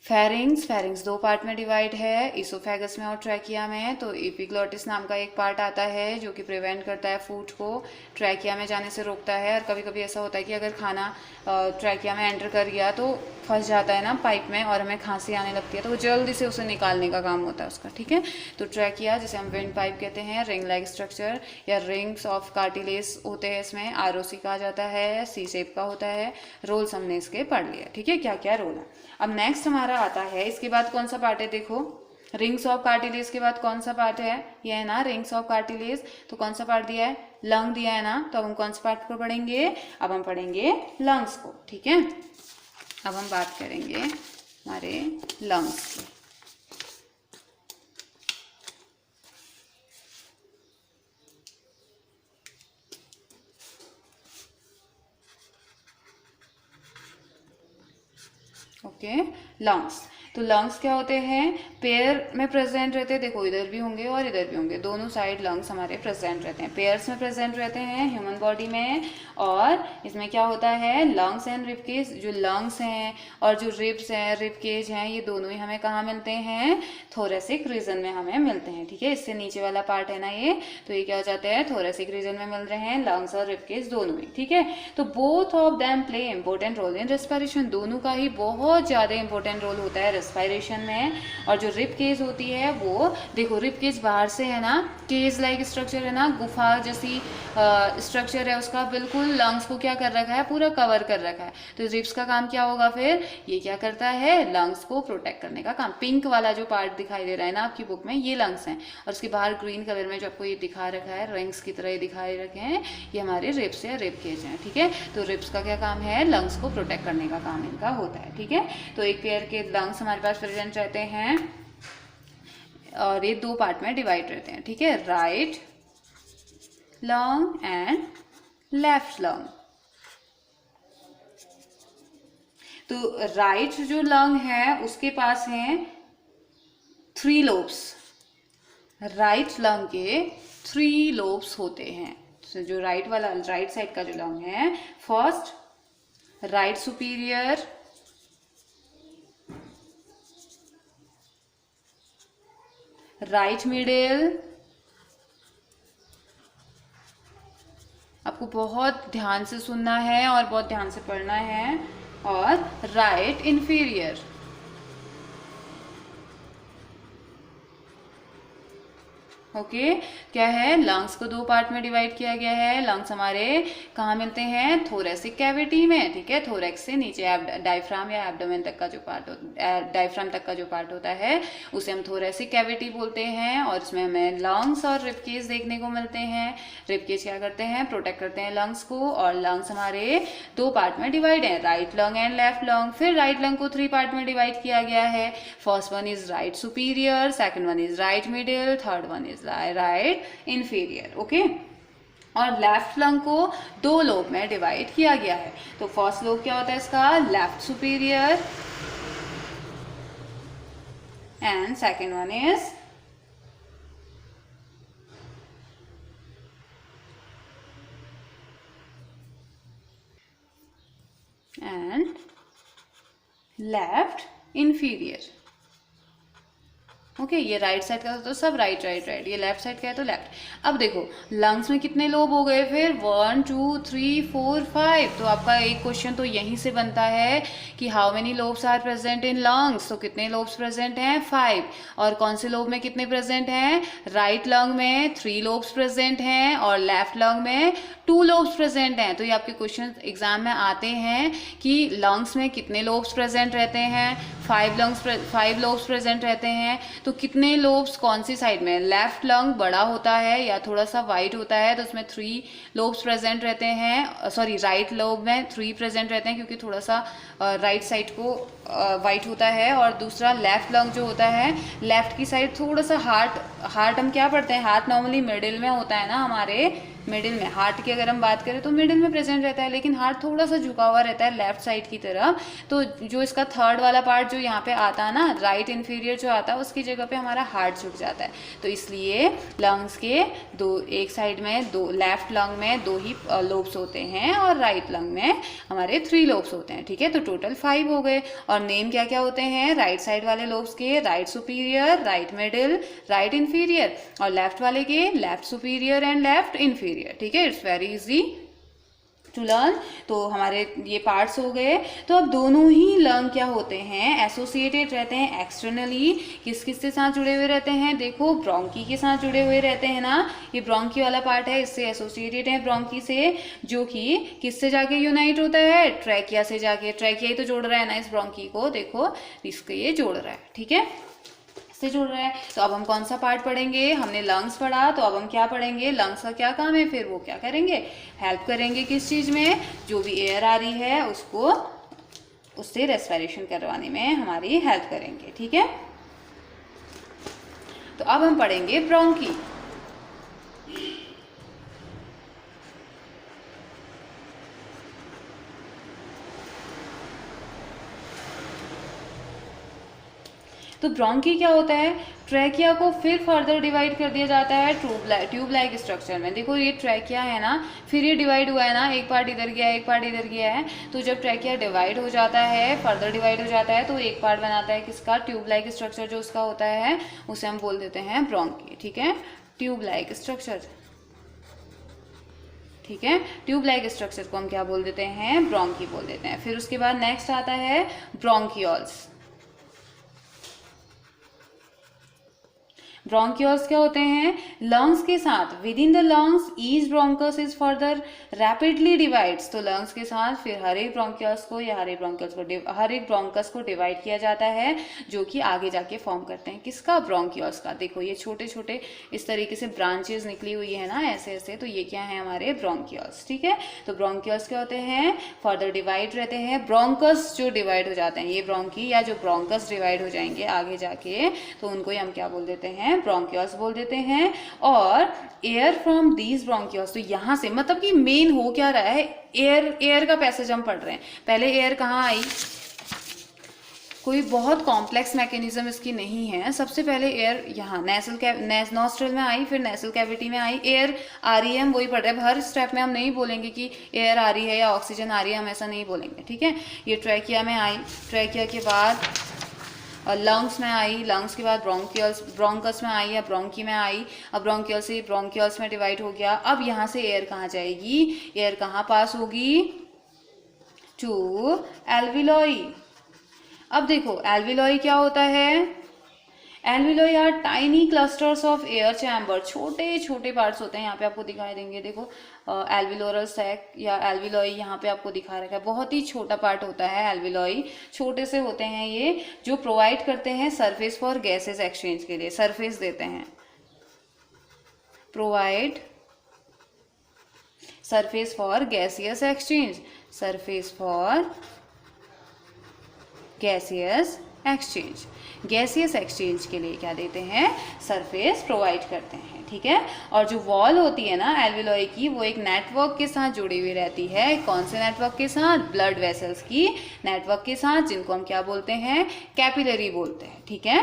फेरिंग्स दो पार्ट में डिवाइड है, इसोफेगस में और ट्रैकिया में। तो एपिग्लॉटिस नाम का एक पार्ट आता है जो कि प्रिवेंट करता है फूड को ट्रैकिया में जाने से रोकता है। और कभी कभी ऐसा होता है कि अगर खाना ट्रैकिया में एंटर कर गया तो फंस जाता है ना पाइप में और हमें खांसी आने लगती है, तो वो जल्दी से उसे निकालने का काम होता है उसका, ठीक है। तो ट्रैकिया, जिसे हम विंड पाइप कहते हैं, रिंग लाइक स्ट्रक्चर या रिंग्स ऑफ कार्टिलेज होते हैं इसमें, ROC कहा जाता है, सी शेप का होता है। रोल्स हमने इसके पढ़ लिया, ठीक है, क्या क्या रोल है। अब नेक्स्ट हमारा आता है, इसके बाद कौन सा पार्ट है, देखो, रिंग्स ऑफ कार्टिलेज के बाद कौन सा पार्ट है, ये है ना रिंग्स ऑफ कार्टिलेज। तो कौन सा पार्ट दिया है, लंग दिया है ना, तो अब हम कौन सा पार्ट को पढ़ेंगे, अब हम पढ़ेंगे लंग्स को, ठीक है। अब हम बात करेंगे हमारे लंग्स की। Okay, lungs. तो लंग्स क्या होते हैं, पेयर में प्रेजेंट रहते हैं, देखो इधर भी होंगे और इधर भी होंगे, दोनों साइड लंग्स हमारे प्रेजेंट रहते हैं, पेयर्स में प्रेजेंट रहते हैं ह्यूमन बॉडी में। और इसमें क्या होता है, लंग्स एंड रिब केज, जो लंग्स हैं और जो रिब्स हैं, रिब केज हैं, ये दोनों ही हमें कहाँ मिलते हैं, थोरेसिक रीजन में हमें मिलते हैं, ठीक है। इससे नीचे वाला पार्ट है ना ये, तो ये क्या हो जाते हैं, थोरेसिक रीजन में मिल रहे हैं लंग्स और रिब केज दोनों ही, ठीक है। तो both of them play important role in respiration, दोनों का ही बहुत ज़्यादा इंपॉर्टेंट रोल होता है रेस्पिरेशन में। और जो रिब केज होती है वो, देखो रिब केज बाहर से है ना, केज लाइक स्ट्रक्चर है ना, गुफा जैसी स्ट्रक्चर है उसका, बिल्कुल लंग्स को क्या कर रखा है, पूरा कवर कर रखा है। तो रिब्स का काम क्या होगा फिर, ये क्या करता है, लंग्स को प्रोटेक्ट करने का काम। पिंक वाला जो पार्ट दिखाई दे रहा है ना आपकी बुक में, ये लंग्स हैं, और उसके बाहर ग्रीन कलर में जो आपको ये दिखा रखा है, रिंग्स की तरह ये दिखाई रखे हैं, ये हमारे रिब्स या रिब केज हैं, ठीक है। तो रिब्स का क्या काम है, लंग्स को प्रोटेक्ट करने का काम इनका होता है, ठीक है। तो एक पेयर के लंग्स हमारे पास प्रेजेंट रहते हैं और ये दो पार्ट में डिवाइड रहते हैं, ठीक है, right lung and left lung. तो राइट जो लंग है उसके पास हैं 3 लोब्स, राइट लंग के 3 लोब्स होते हैं। तो जो राइट वाला राइट साइड का जो लंग है, first right superior, right middle, आपको बहुत ध्यान से सुनना है और बहुत ध्यान से पढ़ना है, और राइट इंफीरियर। ओके क्या है, लंग्स को 2 पार्ट में डिवाइड किया गया है। लंग्स हमारे कहाँ मिलते हैं, थोरेसिक कैविटी में, ठीक है, थोरेक्स से नीचे डायफ्राम या एब्डोमेन तक का जो पार्ट डायफ्राम तक का जो पार्ट होता है उसे हम थोरेसिक कैविटी बोलते हैं। और इसमें हमें लंग्स और रिबकेज देखने को मिलते हैं। रिबकेज क्या करते हैं, प्रोटेक्ट करते हैं लंग्स को, और लंग्स हमारे 2 पार्ट में डिवाइड है, right lung and left lung. फिर राइट लंग को 3 पार्ट में डिवाइड किया गया है। First one is right superior, second one is right middle, third one is right inferior. Okay, और लेफ्ट लंग को 2 लोब में डिवाइड किया गया है। तो फर्स्ट लोब क्या होता है इसका, left superior, and second one is and left inferior. Okay ये राइट साइड का तो सब राइट राइट राइट, ये लेफ्ट साइड का है तो लेफ्ट। अब देखो लंग्स में कितने लोब हो गए, फिर 1 2 3 4 5। तो आपका एक क्वेश्चन तो यहीं से बनता है कि how many lobes are present in lungs. तो कितने लोब्स प्रेजेंट हैं, 5। और कौन से लोब में कितने प्रेजेंट हैं, राइट लंग में 3 लोब्स प्रेजेंट हैं और लेफ्ट लंग में 2 लोब्स प्रेजेंट हैं। तो ये आपके क्वेश्चन एग्जाम में आते हैं कि लंग्स में कितने लोब्स प्रेजेंट रहते हैं, 5 लोब्स प्रेजेंट रहते हैं। तो कितने लोब्स कौन सी साइड में, लेफ्ट लंग बड़ा होता है या थोड़ा सा वाइड होता है तो उसमें 3 लोब्स प्रेजेंट रहते हैं, सॉरी राइट लोब में 3 प्रेजेंट रहते हैं क्योंकि थोड़ा सा राइट साइड को वाइट होता है। और दूसरा लेफ्ट लंग जो होता है, लेफ्ट की साइड थोड़ा सा हार्ट हम क्या पढ़ते हैं, हार्ट नॉर्मली मिडिल में होता है ना, हमारे मिडिल में हार्ट की अगर हम बात करें तो मिडिल में प्रेजेंट रहता है, लेकिन हार्ट थोड़ा सा झुका हुआ रहता है लेफ्ट साइड की तरफ। तो जो इसका थर्ड वाला पार्ट जो यहाँ पे आता है ना, राइट इंफीरियर जो आता है, उसकी जगह पे हमारा हार्ट झुक जाता है। तो इसलिए लंग्स के एक साइड में 2, लेफ्ट लंग में 2 ही लोब्स होते हैं और राइट लंग में हमारे 3 लोब्स होते हैं, ठीक है। तो टोटल 5 हो गए। और नेम क्या क्या होते हैं, राइट साइड वाले लोब्स के right superior, right middle, right inferior, और लेफ्ट वाले के left superior and left inferior, ठीक है। It's very easy to learn. तो हमारे ये पार्ट्स हो गए। तो अब दोनों ही लंग क्या होते हैं, एसोसिएटेड रहते हैं एक्सटर्नली। किस किस के साथ जुड़े हुए रहते हैं, देखो ब्रोंकी के साथ जुड़े हुए रहते हैं ना, ये ब्रोंकी वाला पार्ट है, इससे एसोसिएटेड है ब्रोंकी से, जो कि किससे जाके यूनाइट होता है, ट्रैकिया से जाके। ट्रैकिया ही तो जोड़ रहा है ना इस ब्रोंकी को, देखो इसको ये जोड़ रहा है, ठीक है, से जुड़ रहा है। तो अब हम कौन सा पार्ट पढ़ेंगे, हमने लंग्स पढ़ा, तो अब हम क्या पढ़ेंगे, लंग्स का क्या काम है, फिर वो क्या करेंगे, हेल्प करेंगे किस चीज़ में, जो भी एयर आ रही है उसको, उससे रेस्पिरेशन करवाने में हमारी हेल्प करेंगे, ठीक है। तो अब हम पढ़ेंगे ब्रोंकी। तो ब्रोंकी क्या होता है, ट्रैकिया को फिर फर्दर डिवाइड कर दिया जाता है ट्यूब लाइक स्ट्रक्चर में। देखो ये ट्रैकिया है ना, फिर ये डिवाइड हुआ है ना, एक पार्ट इधर गया है एक पार्ट इधर गया है। तो जब ट्रैकिया डिवाइड हो जाता है, फर्दर डिवाइड हो जाता है, तो एक पार्ट बनाता है किसका, ट्यूब लाइक स्ट्रक्चर जो उसका होता है, उसे हम बोल देते हैं ब्रोंकी, ठीक है, ट्यूब लाइक स्ट्रक्चर, ठीक है। ट्यूब लाइक स्ट्रक्चर को हम क्या बोल देते हैं, ब्रोंकी बोल देते हैं। फिर उसके बाद नेक्स्ट आता है ब्रोंकियोल्स। ब्रोंकियोल्स क्या होते हैं? लंग्स के साथ, with in the lungs each bronchus is further rapidly divides. तो लंग्स के साथ फिर हर एक ब्रोंकियल्स को या हर एक ब्रोंकस को डिवाइड किया जाता है, जो कि आगे जाके फॉर्म करते हैं किसका? ब्रोंकियोल्स का। देखो ये छोटे छोटे इस तरीके से ब्रांचेस निकली हुई है ना, ऐसे ऐसे, तो ये क्या है? हमारे ब्रोंकियोल्स। ठीक है, तो ब्रोंकियोल्स क्या होते हैं? फर्दर डिवाइड रहते हैं। ब्रोंकस जो डिवाइड हो जाते हैं, ये ब्रोंकी या जो ब्रोंकस डिवाइड हो जाएंगे आगे जाके, तो उनको ही हम क्या बोल देते हैं? ब्रोंकियोल्स बोल देते हैं। और एयर फ्रॉम दीज ब्रोंकियोल्स, तो यहाँ से मतलब कि मेन हो क्या रहा है? एयर का पैसेज हम पढ़ रहे हैं। पहले एयर कहाँ आई? कोई बहुत कॉम्प्लेक्स मैकेनिज्म इसकी नहीं है। सबसे पहले एयर यहाँ नॉस्ट्रल में आई, फिर नेसल कैविटी में आई। एयर आ रही है, हम वही पढ़ रहे हैं। हर स्टेप में हम नहीं बोलेंगे कि एयर आ रही है या ऑक्सीजन आ रही है, हम ऐसा नहीं बोलेंगे। ठीक है, ये ट्रैकिया में आई, ट्रैकिया के बाद लंग्स में आई, लंग्स के बाद ब्रोंकस में आई या ब्रोंकी में आई। अब ब्रोंकियल से ब्रोंकियल्स में डिवाइड हो गया। अब यहाँ से एयर कहाँ जाएगी? एयर कहाँ पास होगी? To alveoli. अब देखो एल्विलोई क्या होता है? Alveoli are tiny clusters of air chamber, छोटे छोटे पार्ट्स होते हैं। यहाँ पे आपको दिखाई देंगे, देखो एल्विलोरल सैक या एल्विलोई यहाँ पे आपको दिखा रखा है। बहुत ही छोटा पार्ट होता है एल्विलोई, छोटे से होते हैं ये, जो प्रोवाइड करते हैं सरफेस फॉर गैसेस एक्सचेंज के लिए, सरफेस देते हैं। Provide surface for gaseous exchange, surface for gaseous exchange, gaseous exchange के लिए क्या देते हैं? सरफेस प्रोवाइड करते हैं। ठीक है, और जो वॉल होती है ना एल्विलोई की, वो एक नेटवर्क के साथ जुड़ी हुई रहती है। कौन से नेटवर्क के साथ? ब्लड वेसल्स की नेटवर्क के साथ, जिनको हम क्या बोलते हैं? कैपिलरी बोलते हैं। ठीक है,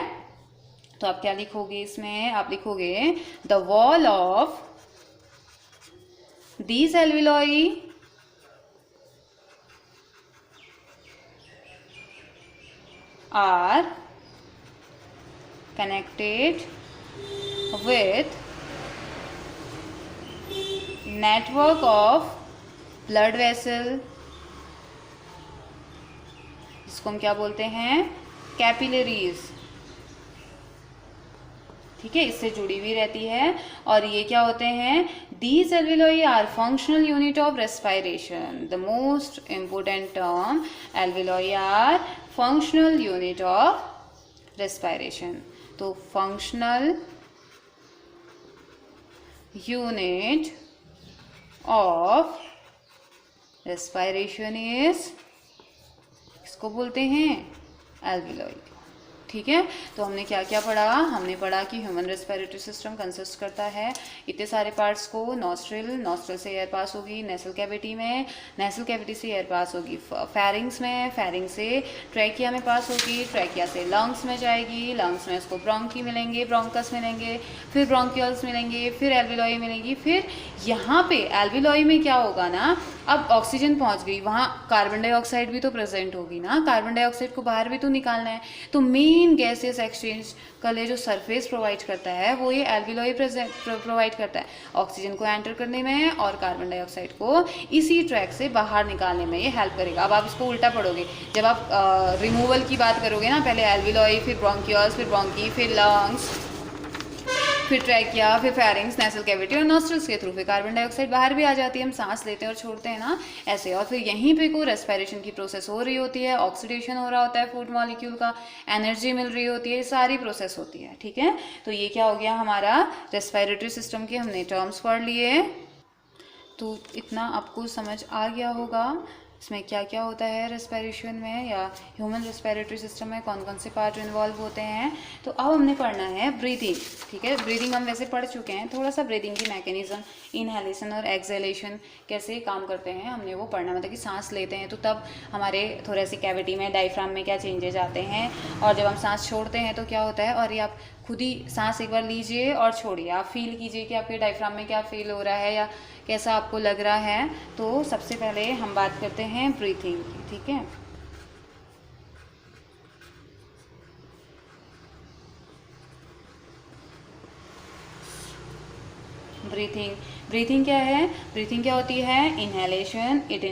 तो आप क्या लिखोगे इसमें? आप लिखोगे the wall of these alveoli are connected with network of blood vessel, इसको हम क्या बोलते हैं? कैपिलरीज। ठीक है, इससे जुड़ी हुई रहती है। और ये क्या होते हैं? These alveoli are functional unit of respiration. The most important term, alveoli are functional unit of respiration. तो functional unit of respiration is, इसको बोलते हैं alveoli। ठीक है, तो हमने क्या क्या पढ़ा? हमने पढ़ा कि ह्यूमन रेस्पिरेटरी सिस्टम कंसिस्ट करता है इतने सारे पार्ट्स को। नॉस्ट्रल से एयर पास होगी नेसल कैविटी में, नेसल कैविटी से एयर पास होगी फेरिंग्स में, फेरिंग से ट्रैकिया में पास होगी, ट्रैकिया से लंग्स में जाएगी, लंग्स में उसको ब्रोंकी मिलेंगे, ब्रोंकस मिलेंगे, फिर ब्रोंकियल्स मिलेंगे, फिर एल्विलोई मिलेंगी। फिर यहाँ पे एल्विलोई में क्या होगा ना, अब ऑक्सीजन पहुँच गई, वहाँ कार्बन डाइऑक्साइड भी तो प्रेजेंट होगी ना, कार्बन डाइऑक्साइड को बाहर भी तो निकालना है। तो मेन गैसेस एक्सचेंज का लिए जो सरफेस प्रोवाइड करता है वो ये एल्विलोई प्रोवाइड करता है, ऑक्सीजन को एंटर करने में और कार्बन डाइऑक्साइड को इसी ट्रैक से बाहर निकालने में ये हेल्प करेगा। अब आप इसको उल्टा पढ़ोगे, जब आप रिमूवल की बात करोगे ना, पहले एल्विलोई, फिर ब्रोंकियल्स, फिर ब्रोंकी, फिर लंग्स, फिर ट्रैकिया, फिर फेरिंग्स, नेसल कैविटी और नॉस्ट्रल्स के थ्रू फिर कार्बन डाइऑक्साइड बाहर भी आ जाती है, हम सांस लेते हैं और छोड़ते हैं ना, ऐसे। और फिर यहीं पे कोई रेस्पिरेशन की प्रोसेस हो रही होती है, ऑक्सीडेशन हो रहा होता है फूड मॉलिक्यूल का, एनर्जी मिल रही होती है, सारी प्रोसेस होती है। ठीक है, तो ये क्या हो गया हमारा रेस्पिरेटरी सिस्टम के हमने टर्म्स पढ़ लिए। तो इतना आपको समझ आ गया होगा इसमें क्या क्या होता है रेस्पिरेशन में या ह्यूमन रेस्पिरेटरी सिस्टम में, कौन कौन से पार्ट इन्वॉल्व होते हैं। तो अब हमने पढ़ना है ब्रीदिंग। ठीक है, ब्रीदिंग हम वैसे पढ़ चुके हैं, थोड़ा सा ब्रीदिंग की मैकेनिज्म, इनहेलेशन और एक्सहेलेशन कैसे काम करते हैं हमने वो पढ़ना, मतलब कि सांस लेते हैं तो तब हमारे थोड़े सी कैविटी में, डायफ्राम में क्या चेंजेज आते हैं, और जब हम सांस छोड़ते हैं तो क्या होता है। और ये आप खुद ही सांस एक बार लीजिए और छोड़िए, आप फील कीजिए कि आपके डायफ्राम में क्या फील हो रहा है या कैसा आपको लग रहा है। तो सबसे पहले हम बात करते हैं ब्रीथिंग की। ठीक है, ब्रीथिंग क्या है? ब्रीथिंग क्या होती है? Inhalation, it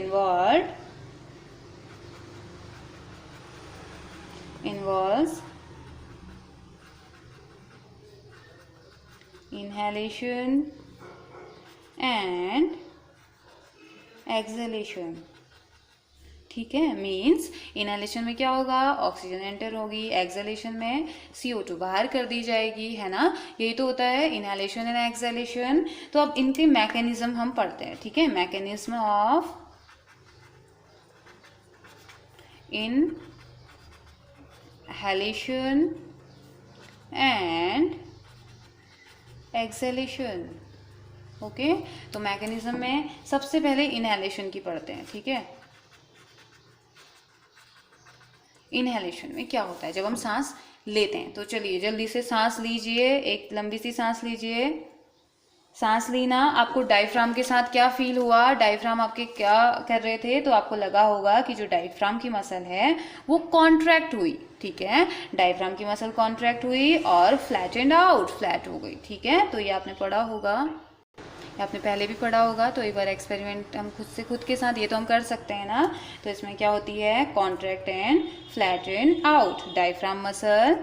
involves inhalation and exhalation. ठीक है, मीन्स इनहेलेशन में क्या होगा, ऑक्सीजन एंटर होगी, एक्सहेलेशन में CO2 बाहर कर दी जाएगी, है ना। यही तो होता है इनहेलेशन एंड एक्सहेलेशन। तो अब इनके मैकेनिज्म हम पढ़ते हैं। ठीक है, mechanism of inhalation and exhalation. Okay, तो मैकेनिज्म में सबसे पहले इनहेलेशन की पढ़ते हैं। ठीक है, इनहेलेशन में क्या होता है, जब हम सांस लेते हैं, तो चलिए जल्दी से सांस लीजिए, एक लंबी सी सांस लीजिए। सांस लेना आपको डायफ्राम के साथ क्या फील हुआ, डायफ्राम आपके क्या कर रहे थे, तो आपको लगा होगा कि जो डायफ्राम की मसल है वो कॉन्ट्रैक्ट हुई। ठीक है, डायफ्राम की मसल कॉन्ट्रैक्ट हुई और फ्लैटेंड आउट, फ्लैट हो गई। ठीक है, तो ये आपने पढ़ा होगा, आपने पहले भी पढ़ा होगा। तो एक बार एक्सपेरिमेंट हम खुद के साथ, ये तो हम कर सकते हैं ना। तो इसमें क्या होती है, contract and flatten out, diaphragm muscle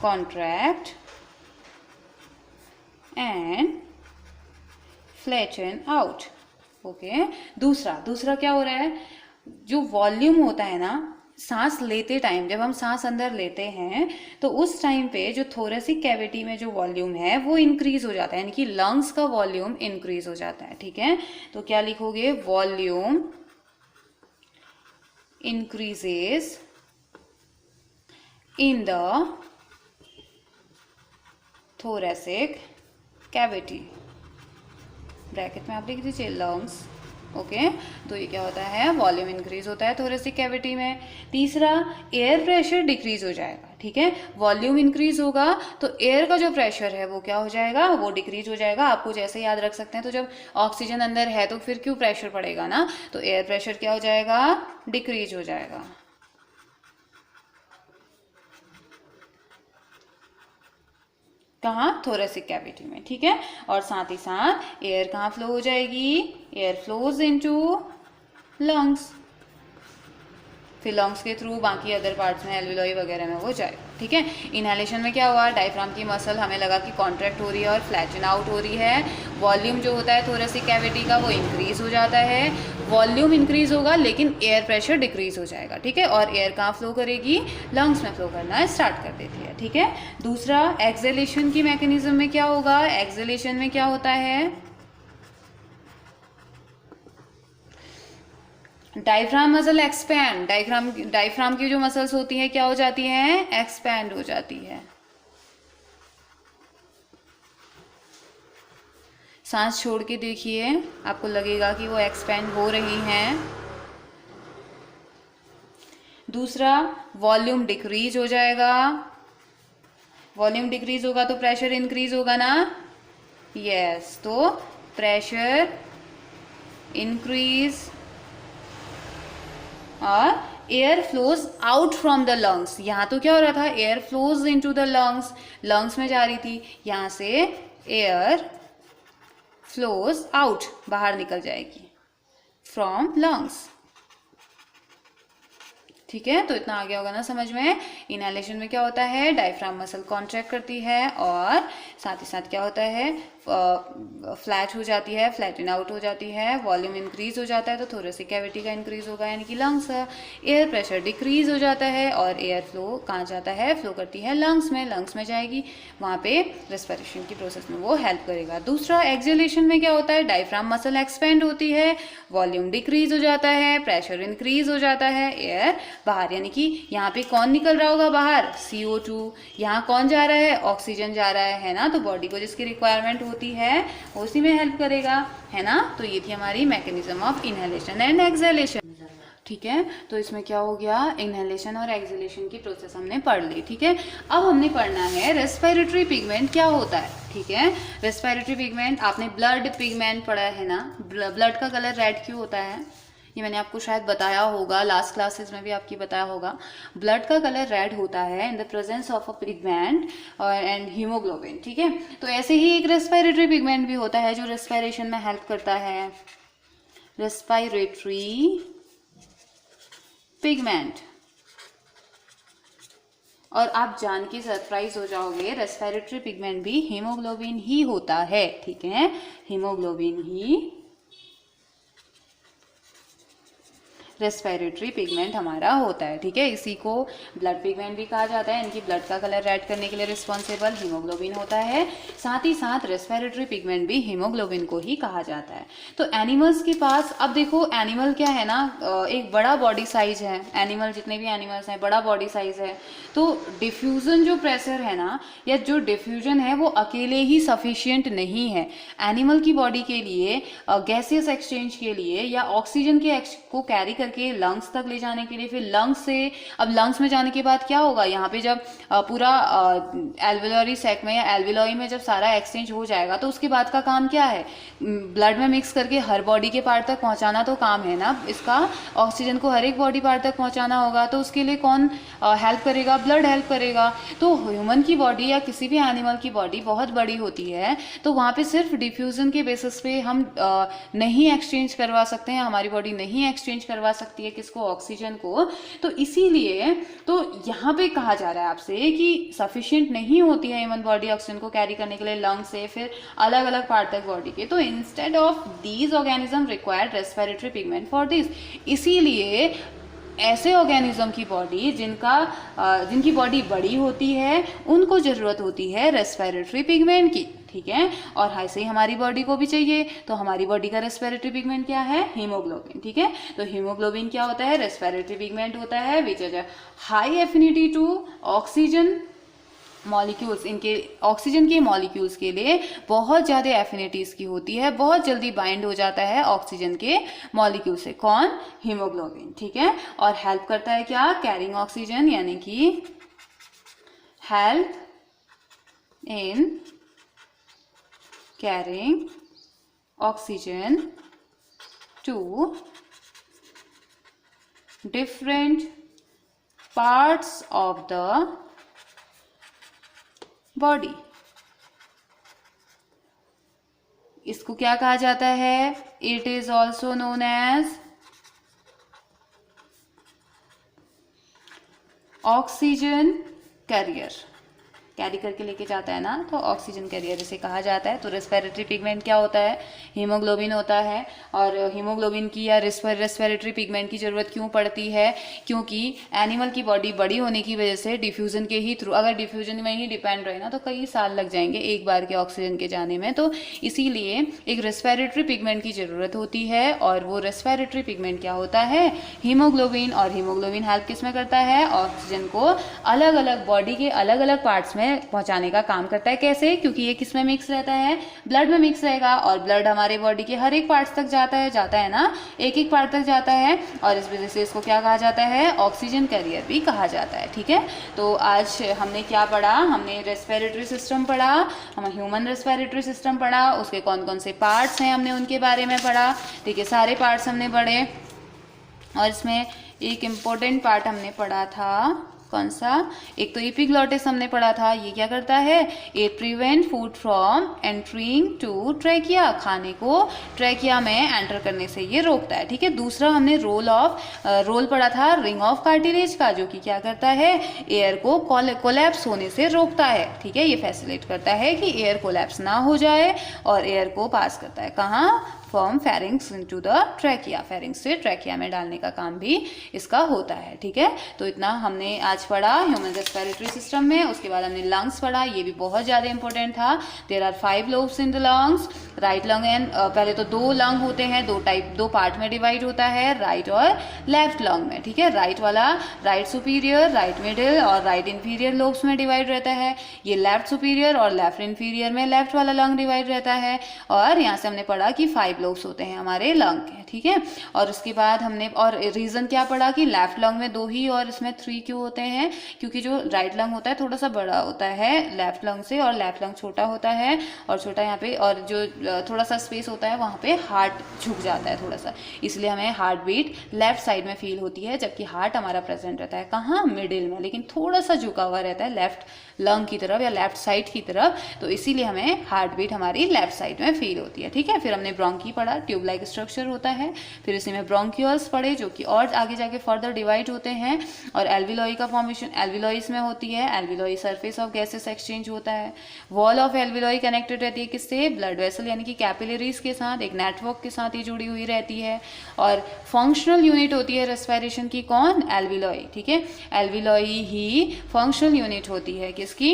contract and flatten out. Okay, दूसरा क्या हो रहा है, जो वॉल्यूम होता है ना सांस लेते टाइम, जब हम सांस अंदर लेते हैं तो उस टाइम पे जो थोरेसिक कैविटी में जो वॉल्यूम है वो इंक्रीज हो जाता है, यानी कि लंग्स का वॉल्यूम इंक्रीज हो जाता है। ठीक है, तो क्या लिखोगे, volume increases in the thoracic cavity, bracket में आप लिख दीजिए लंग्स। ओके, तो ये क्या होता है, वॉल्यूम इंक्रीज होता है थोरेसिक कैविटी में। तीसरा, एयर प्रेशर डिक्रीज हो जाएगा। ठीक है, वॉल्यूम इंक्रीज होगा तो एयर का जो प्रेशर है वो क्या हो जाएगा, वो डिक्रीज हो जाएगा। आपको जैसे याद रख सकते हैं, तो जब ऑक्सीजन अंदर है तो फिर क्यों प्रेशर पड़ेगा ना, तो एयर प्रेशर क्या हो जाएगा, डिक्रीज हो जाएगा। कहाँ, थोरेसिक कैविटी में। ठीक है, और साथ ही साथ एयर कहाँ फ्लो हो जाएगी, एयर फ्लोज इनटू लंग्स, फिर लंग्स के थ्रू बाकी अदर पार्ट्स में, एल्वियोलाई वगैरह में वो जाएगा। ठीक है, इनहेलेशन में क्या हुआ, डायफ्राम की मसल हमें लगा कि कॉन्ट्रैक्ट हो रही है और फ्लैटन आउट हो रही है। वॉल्यूम जो होता है थोरेसिक कैविटी का वो इंक्रीज हो जाता है, वॉल्यूम इंक्रीज होगा लेकिन एयर प्रेशर डिक्रीज हो जाएगा। ठीक है, और एयर कहाँ फ्लो करेगी, लंग्स में फ्लो करना स्टार्ट कर देती है। ठीक है, दूसरा, एक्सहेलेशन की मैकेनिज्म में क्या होगा, एक्सहेलेशन में क्या होता है, डायफ्राम मसल एक्सपैंड, डायफ्राम की जो मसल्स होती हैं क्या हो जाती हैं, एक्सपैंड हो जाती है। सांस छोड़ के देखिए, आपको लगेगा कि वो एक्सपैंड हो रही हैं। दूसरा, वॉल्यूम डिक्रीज हो जाएगा, वॉल्यूम डिक्रीज होगा तो प्रेशर इंक्रीज होगा ना, यस, तो प्रेशर इंक्रीज और air flows out from the lungs. यहाँ तो क्या हो रहा था, air flows into the lungs, lungs में जा रही थी, यहाँ से एयर फ्लोज आउट, बाहर निकल जाएगी फ्रॉम लंग्स। ठीक है, तो इतना आ गया होगा ना समझ में। इनहेलेशन में क्या होता है, डायफ्राम मसल कॉन्ट्रैक्ट करती है और साथ ही साथ क्या होता है, फ्लैट हो जाती है, फ्लैटन आउट हो जाती है, वॉल्यूम इंक्रीज हो जाता है तो थोरेसिक कैविटी का इंक्रीज होगा, यानी कि लंग्स, एयर प्रेशर डिक्रीज हो जाता है और एयर फ्लो कहाँ जाता है, फ्लो करती है लंग्स में, लंग्स में जाएगी, वहाँ पे रेस्पिरेशन की प्रोसेस में वो हेल्प करेगा। दूसरा, एक्सहेलेशन में क्या होता है, डायफ्राम मसल एक्सपेंड होती है, वॉल्यूम डिक्रीज हो जाता है, प्रेशर इंक्रीज हो जाता है, एयर बाहर, यानी कि यहाँ पे कौन निकल रहा होगा बाहर, CO2, यहाँ कौन जा रहा है, ऑक्सीजन जा रहा है ना, तो बॉडी को जिसकी रिक्वायरमेंट होती है उसी में हेल्प करेगा, है ना। तो ये थी हमारी mechanism of inhalation and exhalation. ठीक है, तो इसमें क्या हो गया, इनहेलेशन और एक्सहेलेशन की प्रोसेस हमने पढ़ ली। ठीक है, अब हमने पढ़ना है रेस्पिरेटरी पिगमेंट क्या होता है। ठीक है, रेस्पिरेटरी पिगमेंट, आपने ब्लड पिगमेंट पढ़ा है ना, ब्लड का कलर रेड क्यों होता है, ये मैंने आपको शायद बताया होगा, लास्ट क्लासेस में भी आपकी बताया होगा। ब्लड का कलर रेड होता है in the presence of a pigment and haemoglobin. ठीक है, तो ऐसे ही एक रेस्पिरेटरी पिगमेंट भी होता है जो रेस्पिरेशन में हेल्प करता है। Respiratory pigment. और आप जान के सरप्राइज हो जाओगे, रेस्पिरेटरी पिगमेंट भी हीमोग्लोबिन ही होता है, ठीक है, हीमोग्लोबिन ही रेस्पिरेटरी पिगमेंट हमारा होता है, ठीक है। इसी को ब्लड पिगमेंट भी कहा जाता है। इनकी ब्लड का कलर रेड करने के लिए रिस्पॉन्सिबल हीमोग्लोबिन होता है। साथ ही साथ रेस्पिरेटरी पिगमेंट भी हीमोग्लोबिन को ही कहा जाता है। तो एनिमल्स के पास, अब देखो एनिमल क्या है ना, एक बड़ा बॉडी साइज है, एनिमल जितने भी एनिमल्स हैं बड़ा बॉडी साइज है, तो डिफ्यूजन जो प्रेशर है ना, या जो डिफ्यूजन है वो अकेले ही सफिशियंट नहीं है। एनिमल की बॉडी के लिए गैसियस एक्सचेंज के लिए या ऑक्सीजन के को कैरी करके लंग्स तक ले जाने के लिए, फिर लंग्स से, अब लंग्स में जाने के बाद क्या होगा, यहाँ पे जब पूरा एल्वियोलरी सैक में या एल्वियोलाई में जब सारा एक्सचेंज हो जाएगा तो उसके बाद का काम क्या है, ब्लड में मिक्स करके हर बॉडी के पार्ट तक पहुंचाना तो काम है ना इसका। ऑक्सीजन को हर एक बॉडी पार्ट तक पहुंचाना होगा, तो उसके लिए कौन हेल्प करेगा, ब्लड हेल्प करेगा। तो ह्यूमन की बॉडी या किसी भी एनिमल की बॉडी बहुत बड़ी होती है, तो वहाँ पे सिर्फ डिफ्यूजन के बेसिस पे हम नहीं एक्सचेंज करवा सकते हैं, हमारी बॉडी नहीं एक्सचेंज करवा सकती है किसको, ऑक्सीजन को। तो इसीलिए तो यहाँ पे कहा जा रहा है आपसे कि सफिशिएंट नहीं होती है ह्यूमन बॉडी ऑक्सीजन को कैरी करने के लिए लंग से फिर अलग अलग पार्ट तक बॉडी के, तो instead of these organism required respiratory pigment for this. इसीलिए ऐसे ऑर्गेनिज्म की बॉडी जिनकी बॉडी बड़ी होती है उनको ज़रूरत होती है रेस्पिरेटरी पिगमेंट की, ठीक है। और ऐसे ही हमारी बॉडी को भी चाहिए, तो हमारी बॉडी का रेस्पिरेटरी पिगमेंट क्या है, हीमोग्लोबिन, ठीक है। तो हीमोग्लोबिन क्या होता है, रेस्पिरेटरी पिगमेंट होता है which is high affinity to oxygen molecules. इनके ऑक्सीजन के मॉलिक्यूल्स के लिए बहुत ज़्यादा एफिनिटीज की होती है, बहुत जल्दी बाइंड हो जाता है ऑक्सीजन के मॉलिक्यूल से, कौन, हीमोग्लोबिन, ठीक है। और हेल्प करता है क्या, कैरिंग ऑक्सीजन, यानी कि help in carrying oxygen to different parts of the body। इसको क्या कहा जाता है, it is also known as oxygen carrier. Carry करके लेके जाता है ना, तो ऑक्सीजन कैरियर इसे कहा जाता है। तो रेस्पिरेटरी पिगमेंट क्या होता है, हीमोग्लोबिन होता है। और हीमोग्लोबिन की या रेस्पिरेटरी पिगमेंट की ज़रूरत क्यों पड़ती है, क्योंकि एनिमल की बॉडी बड़ी होने की वजह से डिफ्यूज़न के ही थ्रू, अगर डिफ्यूज़न में ही डिपेंड रहे ना तो कई साल लग जाएंगे एक बार के ऑक्सीजन के जाने में, तो इसीलिए एक रेस्पिरेटरी पिगमेंट की ज़रूरत होती है। और वो रेस्पिरेटरी पिगमेंट क्या होता है, हीमोग्लोबिन। और हीमोग्लोबिन हेल्प किस में करता है, ऑक्सीजन को अलग अलग बॉडी के अलग अलग पार्ट्स में पहुंचाने का काम करता है। कैसे, क्योंकि ये किस में मिक्स रहता है, ब्लड में मिक्स रहेगा, और ब्लड हमारे बॉडी के हर एक पार्ट्स तक जाता है ना, एक एक पार्ट तक जाता है, और इस वजह से इसको क्या कहा जाता है, ऑक्सीजन कैरियर भी कहा जाता है, ठीक है। तो आज हमने क्या पढ़ा, हमने रेस्पिरेटरी सिस्टम पढ़ा, हम ह्यूमन रेस्पिरेटरी सिस्टम पढ़ा, उसके कौन कौन से पार्ट्स हैं हमने उनके बारे में पढ़ा, ठीक है, सारे पार्ट्स हमने पढ़े। और इसमें एक इम्पोर्टेंट पार्ट हमने पढ़ा था, कौन सा, एक तो एपिग्लॉटिस हमने पढ़ा था, ये क्या करता है, it prevent food from entering to trachea, खाने को ट्रैकिया में एंटर करने से ये रोकता है, ठीक है। दूसरा हमने रोल पढ़ा था रिंग ऑफ कार्टिलेज का, जो कि क्या करता है, एयर को कोलैप्स होने से रोकता है, ठीक है। ये फैसिलिटेट करता है कि एयर कोलैप्स ना हो जाए, और एयर को पास करता है कहाँ, from pharynx into the trachea, pharynx से ट्रैकिया में डालने का काम भी इसका होता है, ठीक है। तो इतना हमने आज पढ़ा ह्यूमन रेस्पिरेटरी सिस्टम में। उसके बाद हमने लंग्स पढ़ा, ये भी बहुत ज़्यादा इंपॉर्टेंट था। There are 5 lobes in the lungs, right lung and, पहले तो 2 लंग होते हैं, 2 पार्ट में डिवाइड होता है, राइट और लेफ्ट लंग में, ठीक है। राइट वाला राइट सुपीरियर, राइट मिडिल और राइट इंफीरियर लोब्स में डिवाइड रहता है। ये लेफ्ट सुपीरियर और लेफ्ट इंफीरियर में लेफ्ट वाला लंग डिवाइड रहता है। और यहाँ से हमने पढ़ा कि 5 लोब्स होते हैं हमारे लंग के, ठीक है। और उसके बाद हमने और रीज़न क्या पढ़ा कि लेफ्ट लंग में 2 ही और इसमें 3 क्यों होते हैं, क्योंकि जो राइट लंग होता है थोड़ा सा बड़ा होता है लेफ्ट लंग से, और लेफ्ट लंग छोटा होता है, और छोटा यहाँ पे, और जो थोड़ा सा स्पेस होता है वहाँ पे हार्ट झुक जाता है थोड़ा सा, इसलिए हमें हार्ट बीट लेफ्ट साइड में फील होती है, जबकि हार्ट हमारा प्रेजेंट रहता है कहाँ, मिडिल में, लेकिन थोड़ा सा झुका हुआ रहता है लेफ्ट लंग की तरफ या लेफ्ट साइड की तरफ, तो इसीलिए हमें हार्ट बीट हमारी लेफ्ट साइड में फील होती है, ठीक है। फिर हमने ब्रोंकी पढ़ा, ट्यूब लाइक स्ट्रक्चर होता है। फिर इसी में ब्रोंक्यूल्स पढ़े जो कि और आगे जाके फर्दर डिवाइड होते हैं, और एल्विलोई का फॉर्मेशन एल्विलोइस में होती है। एल्विलोई सरफेस ऑफ गैसेस एक्सचेंज होता है। वॉल ऑफ एल्विलोई कनेक्टेड रहती है किससे? ब्लड वेसल यानी कि कैपिलरीज के साथ, एक नेटवर्क के साथ ये जुड़ी हुई रहती है। और फंक्शनल यूनिट होती है रेस्पिरेशन की, कौन? एल्विलोई, ठीक है। एल्विलोई ही फंक्शनल यूनिट होती है किसकी?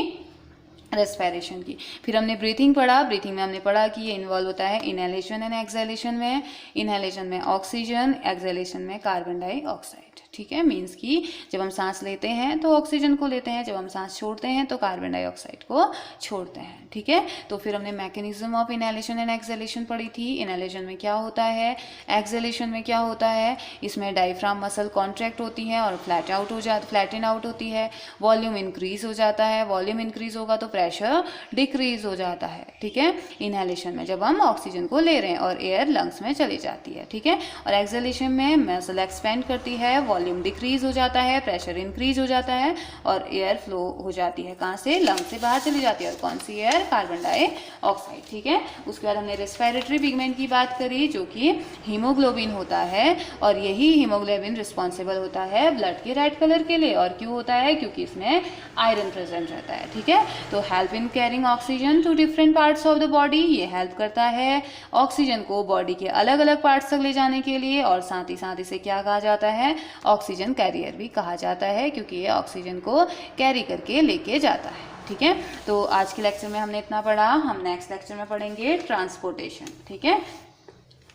रेस्पिरेशन की। फिर हमने ब्रीथिंग पढ़ा, ब्रीथिंग में हमने पढ़ा कि ये इन्वॉल्व होता है इनहेलेशन एंड एक्सहेलेशन में। इनहेलेशन में ऑक्सीजन, एक्सहेलेशन में कार्बन डाइऑक्साइड, ठीक है। मीन्स कि जब हम सांस लेते हैं तो ऑक्सीजन को लेते हैं, जब हम सांस छोड़ते हैं तो कार्बन डाइऑक्साइड को छोड़ते हैं, ठीक है। तो फिर हमने mechanism of inhalation and exhalation पढ़ी थी। इनहेलेशन में क्या होता है, एक्सहेलेशन में क्या होता है, इसमें डायफ्राम मसल कॉन्ट्रैक्ट होती है और फ्लैटन आउट होती है। वॉल्यूम इंक्रीज हो जाता है, वॉल्यूम इंक्रीज होगा तो प्रेशर डिक्रीज हो जाता है, ठीक है। इनहेलेशन में जब हम ऑक्सीजन को ले रहे हैं और एयर लंग्स में चली जाती है, ठीक है। और एक्सहेलेशन में मसल एक्सपेंड करती है, वॉल्यूम डिक्रीज हो जाता है, प्रेशर इंक्रीज हो जाता है और एयर फ्लो हो जाती है, कहाँ से? लंग से बाहर चली जाती है। और कौन सी एयर? कार्बन डाइऑक्साइड, ठीक है। उसके बाद हमने रेस्पिरेटरी पिगमेंट की बात करी जो कि हीमोग्लोबिन होता है, और यही हीमोग्लोबिन रिस्पॉन्सिबल होता है ब्लड के रेड कलर के लिए। और क्यों होता है? क्योंकि इसमें आयरन प्रेजेंट रहता है, ठीक है। तो help in carrying oxygen to different parts of the body, ये हेल्प करता है ऑक्सीजन को बॉडी के अलग अलग पार्ट्स तक ले जाने के लिए। और साथ ही इसे क्या कहा जाता है? ऑक्सीजन कैरियर भी कहा जाता है, क्योंकि ये ऑक्सीजन को कैरी करके लेके जाता है, ठीक है। तो आज के लेक्चर में हमने इतना पढ़ा। हम नेक्स्ट लेक्चर में पढ़ेंगे ट्रांसपोर्टेशन, ठीक है।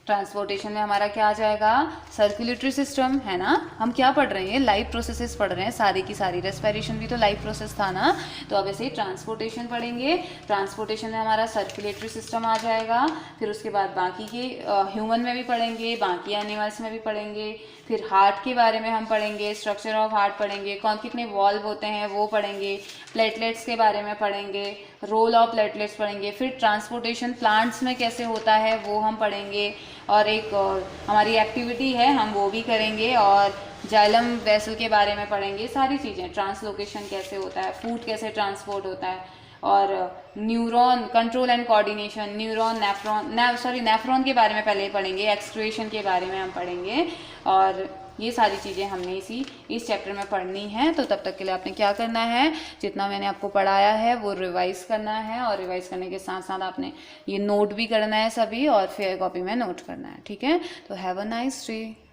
ट्रांसपोर्टेशन में हमारा क्या आ जाएगा? सर्कुलेटरी सिस्टम, है ना। हम क्या पढ़ रहे हैं? लाइफ प्रोसेसेस पढ़ रहे हैं सारी की सारी। रेस्पिरेशन भी तो लाइफ प्रोसेस था ना, तो अब ऐसे ही ट्रांसपोर्टेशन पढ़ेंगे। ट्रांसपोर्टेशन में हमारा सर्कुलेटरी सिस्टम आ जाएगा। फिर उसके बाद बाकी के ह्यूमन में भी पढ़ेंगे, बाकी एनिमल्स में भी पढ़ेंगे। फिर हार्ट के बारे में हम पढ़ेंगे, स्ट्रक्चर ऑफ हार्ट पढ़ेंगे, कौन कितने वॉल्व होते हैं वो पढ़ेंगे, प्लेटलेट्स के बारे में पढ़ेंगे, रोल ऑफ प्लेटलेट्स पढ़ेंगे। फिर ट्रांसपोर्टेशन प्लांट्स में कैसे होता है वो हम पढ़ेंगे, और एक हमारी एक्टिविटी है हम वो भी करेंगे, और जाइलम वेसल के बारे में पढ़ेंगे। सारी चीज़ें, ट्रांसलोकेशन कैसे होता है, फूड कैसे ट्रांसपोर्ट होता है, और neuron control and coordination, neuron nephron के बारे में पहले पढ़ेंगे, एक्सक्रीशन के बारे में हम पढ़ेंगे। और ये सारी चीज़ें हमने इस चैप्टर में पढ़नी है। तो तब तक के लिए आपने क्या करना है? जितना मैंने आपको पढ़ाया है वो रिवाइज करना है, और रिवाइज करने के साथ साथ आपने ये नोट भी करना है सभी, और फिर कॉपी में नोट करना है, ठीक है। तो हैव अ नाइस डे।